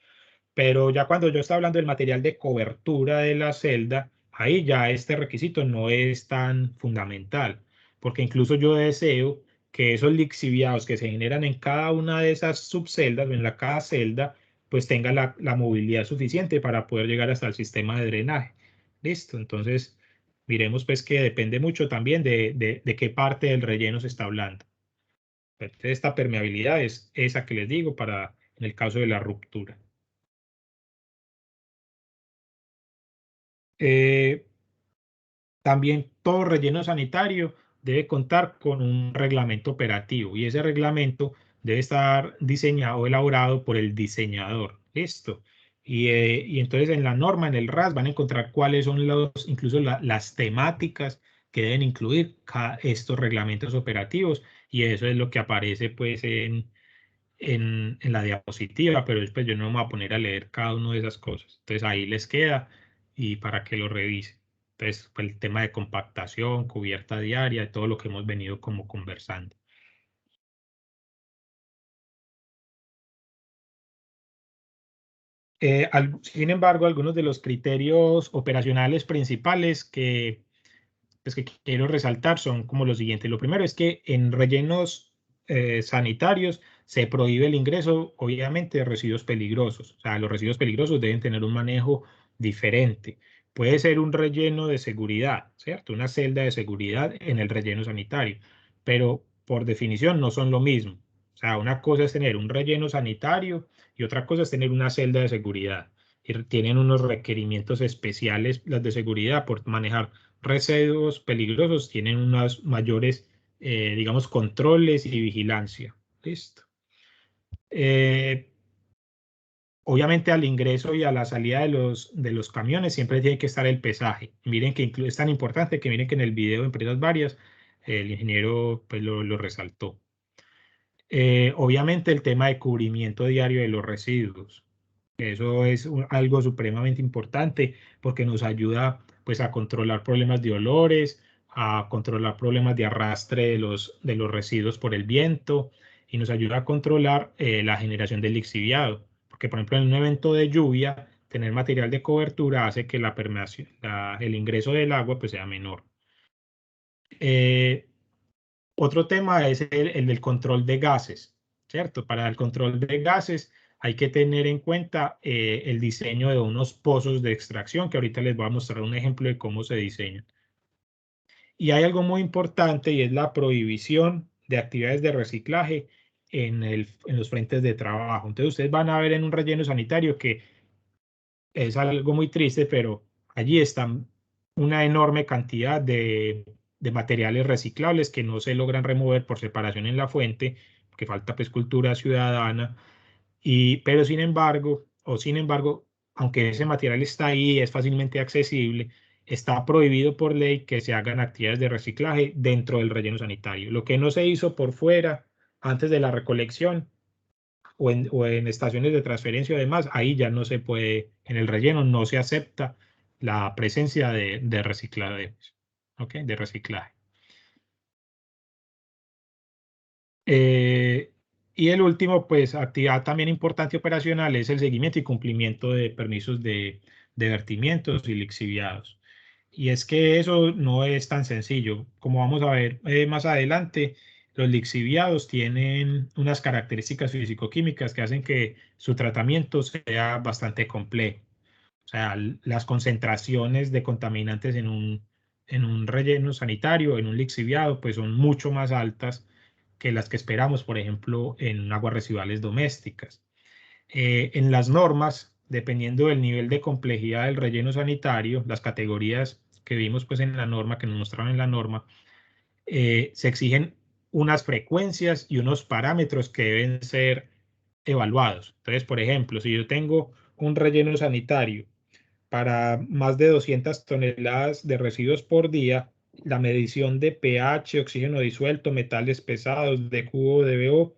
Pero ya cuando yo estoy hablando del material de cobertura de la celda, ahí ya este requisito no es tan fundamental, porque incluso yo deseo que esos lixiviados que se generan en cada una de esas subceldas o en cada celda, pues tenga la movilidad suficiente para poder llegar hasta el sistema de drenaje. Listo, entonces miremos pues que depende mucho también de qué parte del relleno se está hablando. Entonces, esta permeabilidad es esa que les digo para en el caso de la ruptura. También todo relleno sanitario debe contar con un reglamento operativo y ese reglamento debe estar diseñado o elaborado por el diseñador. ¿Listo? Y entonces en la norma, en el RAS, van a encontrar cuáles son incluso las temáticas que deben incluir estos reglamentos operativos y eso es lo que aparece pues en la diapositiva, pero después yo no me voy a poner a leer cada una de esas cosas. Entonces ahí les queda y para que lo revisen. Entonces, pues, el tema de compactación, cubierta diaria, todo lo que hemos venido como conversando. Sin embargo, algunos de los criterios operacionales principales pues, que quiero resaltar son como los siguientes. Lo primero es que en rellenos sanitarios se prohíbe el ingreso, obviamente, de residuos peligrosos. O sea, los residuos peligrosos deben tener un manejo diferente. Puede ser un relleno de seguridad, ¿cierto? Una celda de seguridad en el relleno sanitario, pero por definición no son lo mismo. O sea, una cosa es tener un relleno sanitario y otra cosa es tener una celda de seguridad. Y tienen unos requerimientos especiales, las de seguridad, por manejar residuos peligrosos, tienen unos mayores, digamos, controles y vigilancia. Listo. Obviamente al ingreso y a la salida de los camiones siempre tiene que estar el pesaje. Miren que es tan importante que miren que en el video de Empresas Varias el ingeniero pues, lo resaltó. Obviamente el tema de cubrimiento diario de los residuos. Eso es algo supremamente importante porque nos ayuda pues, a controlar problemas de olores, a controlar problemas de arrastre de los residuos por el viento y nos ayuda a controlar la generación del lixiviado. Porque, por ejemplo, en un evento de lluvia, tener material de cobertura hace que la permeación, el ingreso del agua pues, sea menor. Otro tema es el del control de gases, ¿cierto? Para el control de gases hay que tener en cuenta el diseño de unos pozos de extracción, que ahorita les voy a mostrar un ejemplo de cómo se diseñan. Y hay algo muy importante y es la prohibición de actividades de reciclaje en los frentes de trabajo. Entonces ustedes van a ver en un relleno sanitario que es algo muy triste, pero allí están una enorme cantidad de materiales reciclables que no se logran remover por separación en la fuente, que falta pues cultura ciudadana, pero sin embargo, aunque ese material está ahí, es fácilmente accesible, está prohibido por ley que se hagan actividades de reciclaje dentro del relleno sanitario. Lo que no se hizo por fuera antes de la recolección o en estaciones de transferencia o demás, ahí ya no se puede, en el relleno no se acepta la presencia de reciclaje, ¿ok? De reciclaje. Y el último, pues, actividad también importante operacional es el seguimiento y cumplimiento de permisos de vertimientos y lixiviados. Y es que eso no es tan sencillo. Como vamos a ver más adelante, los lixiviados tienen unas características físico-químicas que hacen que su tratamiento sea bastante complejo. O sea, las concentraciones de contaminantes en un relleno sanitario, en un lixiviado, pues son mucho más altas que las que esperamos, por ejemplo, en aguas residuales domésticas. En las normas, dependiendo del nivel de complejidad del relleno sanitario, las categorías que vimos pues, en la norma, que nos mostraron en la norma, se exigen unas frecuencias y unos parámetros que deben ser evaluados. Entonces, por ejemplo, si yo tengo un relleno sanitario para más de 200 toneladas de residuos por día, la medición de pH, oxígeno disuelto, metales pesados, DQO, DBO,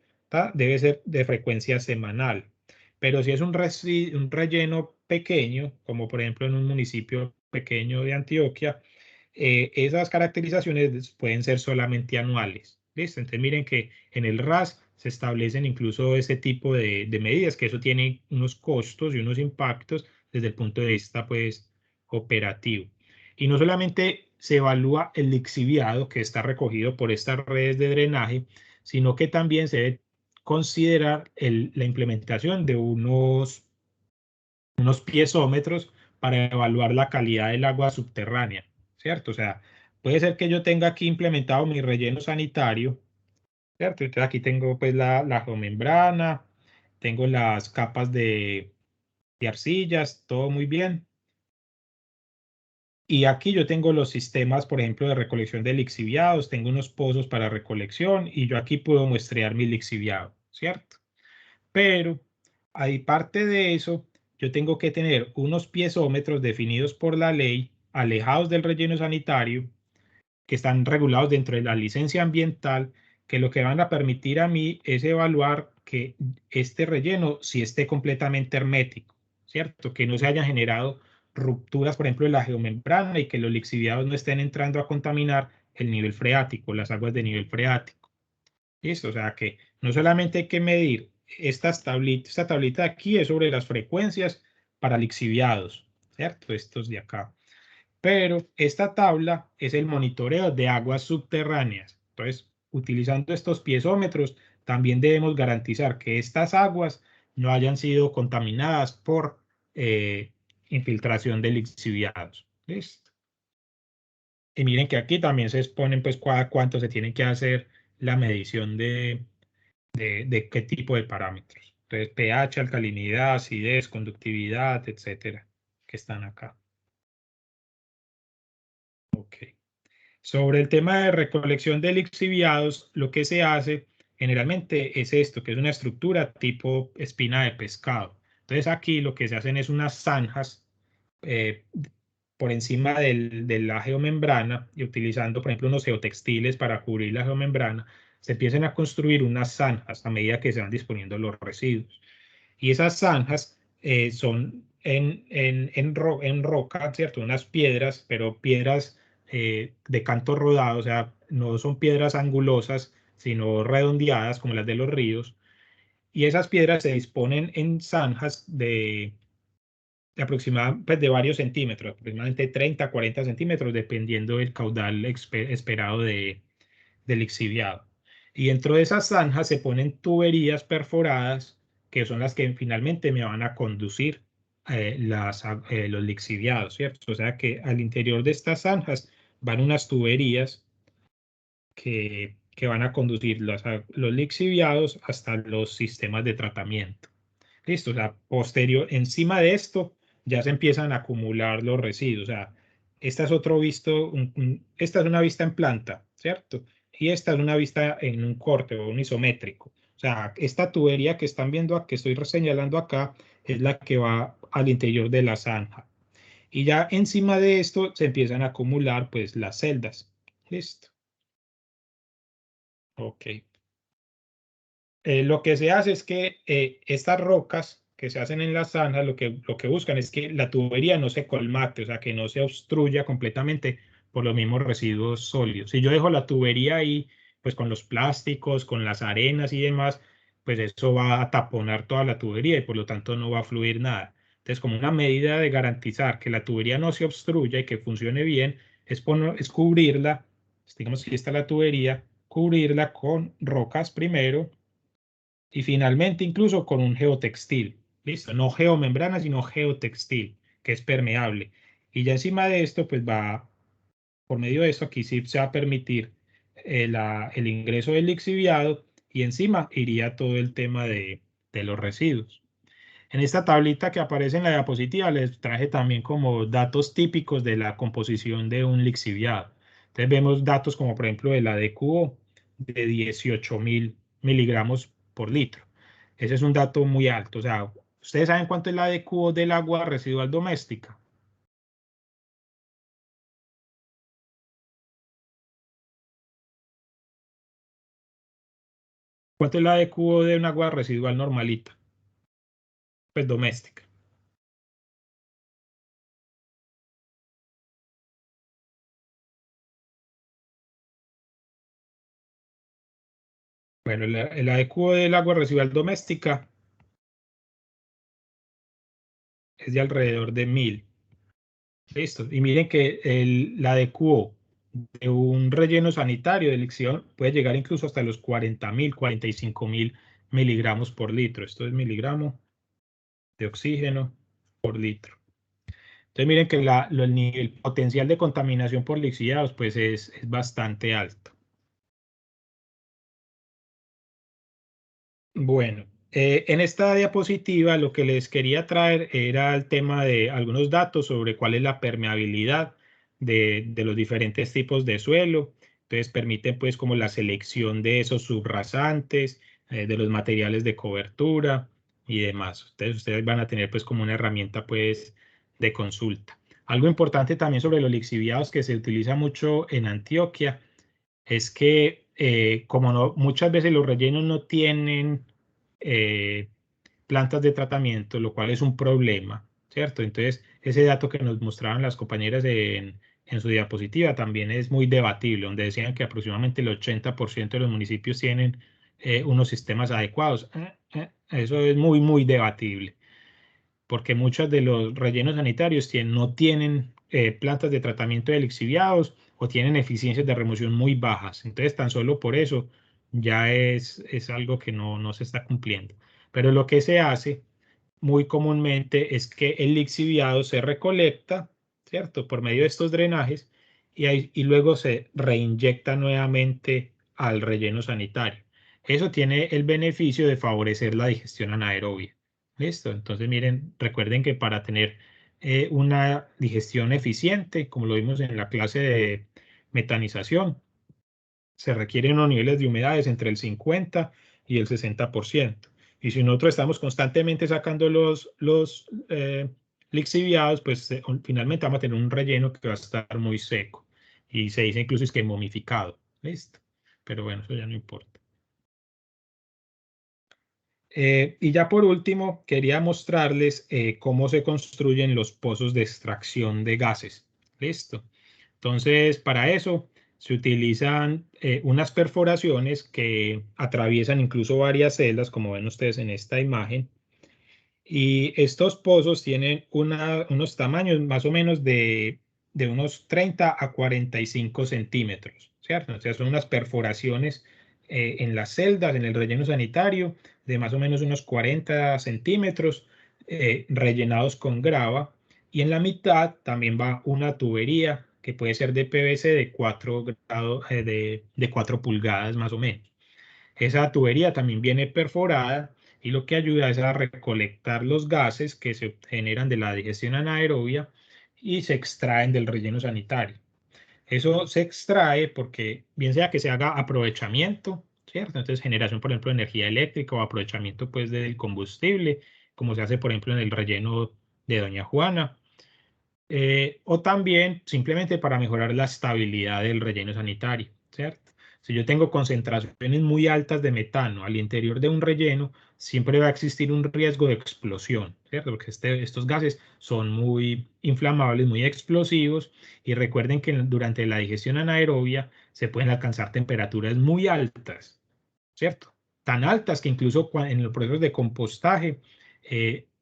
debe ser de frecuencia semanal. Pero si es un relleno pequeño, como por ejemplo en un municipio pequeño de Antioquia, esas caracterizaciones pueden ser solamente anuales. ¿Listo? Entonces miren que en el RAS se establecen incluso ese tipo de medidas, que eso tiene unos costos y unos impactos desde el punto de vista pues operativo. Y no solamente se evalúa el lixiviado que está recogido por estas redes de drenaje, sino que también se debe considerar la implementación de unos piezómetros para evaluar la calidad del agua subterránea, ¿cierto? O sea, puede ser que yo tenga aquí implementado mi relleno sanitario, ¿cierto? Entonces aquí tengo pues la geomembrana, tengo las capas de arcillas, todo muy bien. Y aquí yo tengo los sistemas, por ejemplo, de recolección de lixiviados, tengo unos pozos para recolección y yo aquí puedo muestrear mi lixiviado, ¿cierto? Pero hay parte de eso, yo tengo que tener unos piezómetros definidos por la ley, alejados del relleno sanitario, que están regulados dentro de la licencia ambiental, que lo que van a permitir a mí es evaluar que este relleno sí esté completamente hermético, ¿cierto? Que no se hayan generado rupturas, por ejemplo, en la geomembrana y que los lixiviados no estén entrando a contaminar el nivel freático, las aguas de nivel freático. ¿Listo? O sea que no solamente hay que medir esta tablita de aquí es sobre las frecuencias para lixiviados, ¿cierto? Estos de acá. Pero esta tabla es el monitoreo de aguas subterráneas. Entonces, utilizando estos piezómetros, también debemos garantizar que estas aguas no hayan sido contaminadas por infiltración de lixiviados. ¿Listo? Y miren que aquí también se exponen pues cuánto se tiene que hacer la medición de qué tipo de parámetros. Entonces, pH, alcalinidad, acidez, conductividad, etcétera, que están acá. Ok. Sobre el tema de recolección de lixiviados, lo que se hace generalmente es esto, que es una estructura tipo espina de pescado. Entonces aquí lo que se hacen es unas zanjas por encima de la geomembrana y utilizando, por ejemplo, unos geotextiles para cubrir la geomembrana, se empiezan a construir unas zanjas a medida que se van disponiendo los residuos. Y esas zanjas son en roca, ¿cierto? Unas piedras, pero piedras de canto rodado, o sea, no son piedras angulosas, sino redondeadas como las de los ríos. Y esas piedras se disponen en zanjas de aproximadamente pues, de varios centímetros, aproximadamente 30 a 40 centímetros, dependiendo del caudal esperado del lixiviado. Y dentro de esas zanjas se ponen tuberías perforadas, que son las que finalmente me van a conducir los lixiviados, ¿cierto? O sea que al interior de estas zanjas van unas tuberías que van a conducir los lixiviados hasta los sistemas de tratamiento. Listo, o sea, encima de esto ya se empiezan a acumular los residuos. O sea, esta es otro visto, esta es una vista en planta, ¿cierto? Y esta es una vista en un corte o un isométrico. O sea, esta tubería que están viendo, que estoy señalando acá, es la que va al interior de la zanja. Y ya encima de esto se empiezan a acumular pues las celdas. Listo. Ok. Lo que se hace es que estas rocas que se hacen en las zanjas, lo que buscan es que la tubería no se colmate, o sea, que no se obstruya completamente por los mismos residuos sólidos. Si yo dejo la tubería ahí, pues con los plásticos, con las arenas y demás, pues eso va a taponar toda la tubería y por lo tanto no va a fluir nada. Entonces, como una medida de garantizar que la tubería no se obstruya y que funcione bien, es cubrirla, digamos, si está la tubería, cubrirla con rocas primero, y finalmente incluso con un geotextil, ¿listo? No geomembrana, sino geotextil, que es permeable. Y ya encima de esto, pues por medio de esto, aquí sí se va a permitir el ingreso del lixiviado y encima iría todo el tema de los residuos. En esta tablita que aparece en la diapositiva les traje también como datos típicos de la composición de un lixiviado. Entonces vemos datos como por ejemplo el ADQO de 18.000 miligramos por litro. Ese es un dato muy alto. O sea, ¿ustedes saben cuánto es el ADQO del agua residual doméstica? ¿Cuánto es el ADQO de un agua residual normalita? Pues doméstica. Bueno, el ADQO del agua residual doméstica es de alrededor de 1000. Listo. Y miren que la ADQO de un relleno sanitario de elección puede llegar incluso hasta los 40.000, 45.000 miligramos por litro. Esto es miligramo de oxígeno por litro. Entonces miren que el nivel potencial de contaminación por lixiviados pues es bastante alto. Bueno, en esta diapositiva lo que les quería traer era el tema de algunos datos sobre cuál es la permeabilidad de los diferentes tipos de suelo. Entonces permiten pues como la selección de esos subrasantes, de los materiales de cobertura y demás. Ustedes van a tener pues como una herramienta pues de consulta. Algo importante también sobre los lixiviados que se utiliza mucho en Antioquia es que como muchas veces los rellenos no tienen plantas de tratamiento, lo cual es un problema, ¿cierto? Entonces, ese dato que nos mostraban las compañeras en su diapositiva también es muy debatible, donde decían que aproximadamente el 80% de los municipios tienen unos sistemas adecuados. Eso es muy, muy debatible, porque muchos de los rellenos sanitarios no tienen plantas de tratamiento de lixiviados o tienen eficiencias de remoción muy bajas. Entonces, tan solo por eso ya es algo que no se está cumpliendo. Pero lo que se hace muy comúnmente es que el lixiviado se recolecta, ¿cierto? Por medio de estos drenajes y luego se reinyecta nuevamente al relleno sanitario. Eso tiene el beneficio de favorecer la digestión anaerobia. ¿Listo? Entonces, miren, recuerden que para tener una digestión eficiente, como lo vimos en la clase de metanización, se requieren unos niveles de humedades entre el 50 y el 60%. Y si nosotros estamos constantemente sacando los lixiviados, pues finalmente vamos a tener un relleno que va a estar muy seco. Y se dice incluso es que momificado. ¿Listo? Pero bueno, eso ya no importa. Y ya por último, quería mostrarles cómo se construyen los pozos de extracción de gases. ¿Listo? Entonces, para eso se utilizan unas perforaciones que atraviesan incluso varias celdas, como ven ustedes en esta imagen. Y estos pozos tienen unos tamaños más o menos de unos 30 a 45 centímetros, ¿cierto? O sea, son unas perforaciones en las celdas, en el relleno sanitario, de más o menos unos 40 centímetros, rellenados con grava. Y en la mitad también va una tubería que puede ser de PVC de 4 de 4 pulgadas más o menos. Esa tubería también viene perforada y lo que ayuda es a recolectar los gases que se generan de la digestión anaerobia y se extraen del relleno sanitario. Eso se extrae porque bien sea que se haga aprovechamiento, ¿cierto? Entonces generación, por ejemplo, de energía eléctrica o aprovechamiento pues del combustible, como se hace, por ejemplo, en el relleno de Doña Juana, o también simplemente para mejorar la estabilidad del relleno sanitario, ¿cierto? Si yo tengo concentraciones muy altas de metano al interior de un relleno, siempre va a existir un riesgo de explosión, ¿cierto? Porque estos gases son muy inflamables, muy explosivos, y recuerden que durante la digestión anaerobia se pueden alcanzar temperaturas muy altas, ¿cierto? Tan altas que incluso en los procesos de compostaje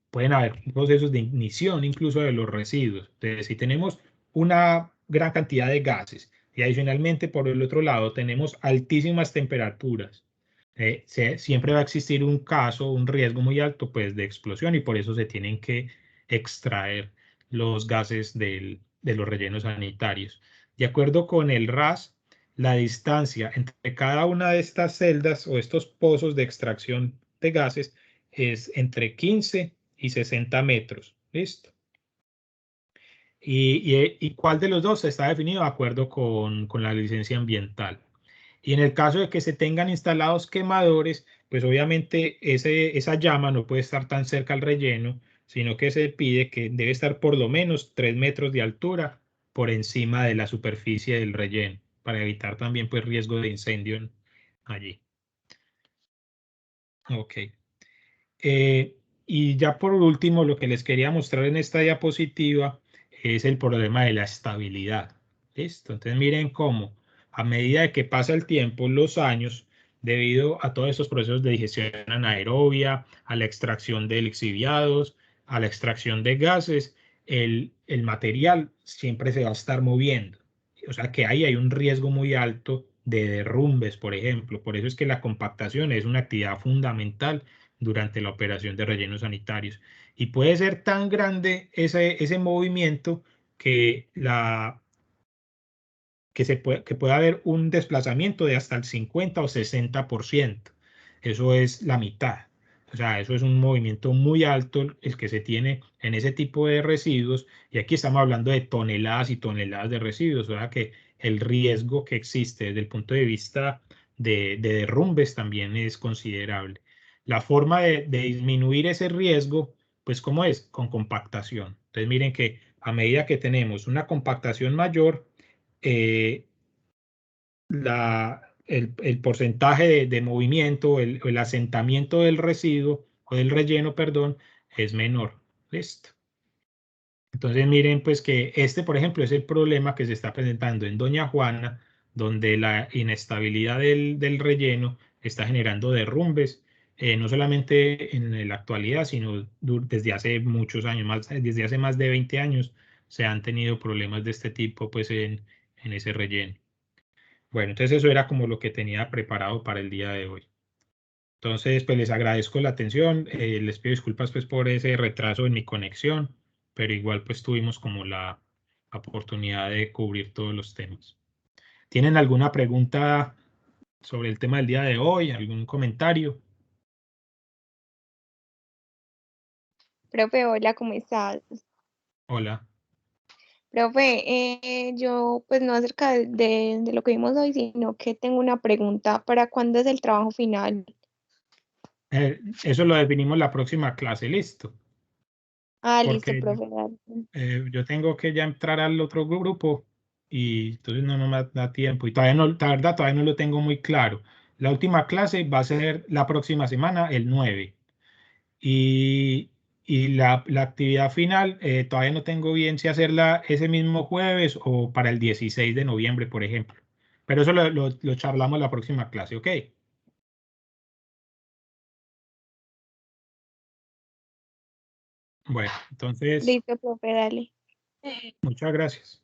pueden haber procesos de ignición incluso de los residuos. Entonces, si tenemos una gran cantidad de gases y adicionalmente por el otro lado tenemos altísimas temperaturas, siempre va a existir un caso, un riesgo muy alto pues de explosión, y por eso se tienen que extraer los gases de los rellenos sanitarios. De acuerdo con el RAS, la distancia entre cada una de estas celdas o estos pozos de extracción de gases es entre 15 y 60 metros. ¿Listo? ¿Y cuál de los dos está definido de acuerdo con la licencia ambiental? Y en el caso de que se tengan instalados quemadores, pues obviamente esa llama no puede estar tan cerca al relleno, sino que se pide que debe estar por lo menos 3 metros de altura por encima de la superficie del relleno, para evitar también pues riesgo de incendio allí. Ok. Y ya por último, lo que les quería mostrar en esta diapositiva es el problema de la estabilidad. ¿Listo? Entonces miren cómo a medida de que pasa el tiempo, los años, debido a todos estos procesos de digestión anaerobia, a la extracción de lixiviados, a la extracción de gases, el material siempre se va a estar moviendo. O sea que ahí hay un riesgo muy alto de derrumbes, por ejemplo. Por eso es que la compactación es una actividad fundamental durante la operación de rellenos sanitarios. Y puede ser tan grande ese movimiento que, que puede haber un desplazamiento de hasta el 50 o 60%. Eso es la mitad. O sea, eso es un movimiento muy alto el que se tiene en ese tipo de residuos. Y aquí estamos hablando de toneladas y toneladas de residuos. O sea que el riesgo que existe desde el punto de vista de derrumbes también es considerable. La forma de disminuir ese riesgo, pues ¿cómo es? Con compactación. Entonces miren que a medida que tenemos una compactación mayor, el porcentaje de movimiento, el asentamiento del residuo o del relleno, perdón, es menor. ¿Listo? Entonces miren pues que este, por ejemplo, es el problema que se está presentando en Doña Juana, donde la inestabilidad del relleno está generando derrumbes, no solamente en la actualidad, sino desde hace muchos años, desde hace más de 20 años, se han tenido problemas de este tipo pues en ese relleno. Bueno, entonces eso era como lo que tenía preparado para el día de hoy. Entonces, pues les agradezco la atención, les pido disculpas pues por ese retraso en mi conexión, pero igual pues tuvimos como la oportunidad de cubrir todos los temas. ¿Tienen alguna pregunta sobre el tema del día de hoy? ¿Algún comentario? Profe, hola, ¿cómo estás? Hola. Profe, yo pues no acerca de lo que vimos hoy, sino que tengo una pregunta. ¿Para cuándo es el trabajo final? Eso lo definimos la próxima clase, listo. Ah, listo, Porque profe. Dale. yo tengo que ya entrar al otro grupo y entonces no me da tiempo. Y todavía no, la verdad, todavía no lo tengo muy claro. La última clase va a ser la próxima semana, el 9. Y, y la actividad final, todavía no tengo bien si hacerla ese mismo jueves o para el 16 de noviembre, por ejemplo. Pero eso lo charlamos la próxima clase, ¿ok? Bueno, entonces, Listo, profe, dale. muchas gracias.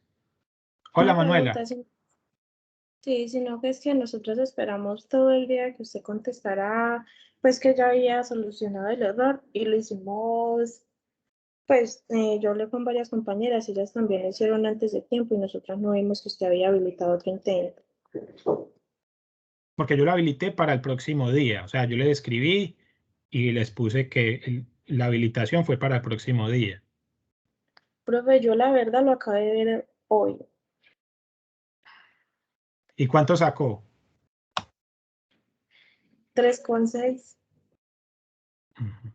Hola, Una Manuela. pregunta, sí, sino que es que nosotros esperamos todo el día que usted contestara, pues que ya había solucionado el error y lo hicimos, pues yo hablé con varias compañeras, ellas también lo hicieron antes de tiempo y nosotras no vimos que usted había habilitado otro intento. Porque yo lo habilité para el próximo día. O sea, yo le escribí y les puse que la habilitación fue para el próximo día. Profe, yo la verdad lo acabé de ver hoy. ¿Y cuánto sacó? 3,6. Ujú.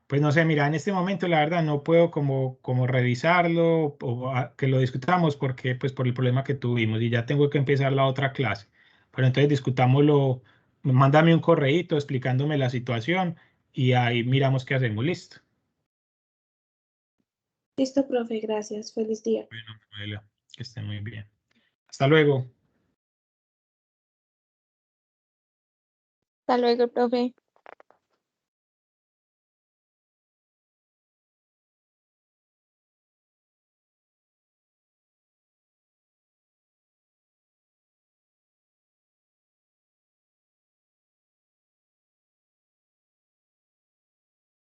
Pues no sé, mira, en este momento la verdad no puedo como revisarlo o que lo discutamos porque pues por el problema que tuvimos y ya tengo que empezar la otra clase. Pero entonces discutámoslo, mándame un correíto explicándome la situación y ahí miramos qué hacemos. Listo. Listo, profe, gracias. Feliz día. Bueno, Manuela, que esté muy bien. Hasta luego. Hasta luego, profe.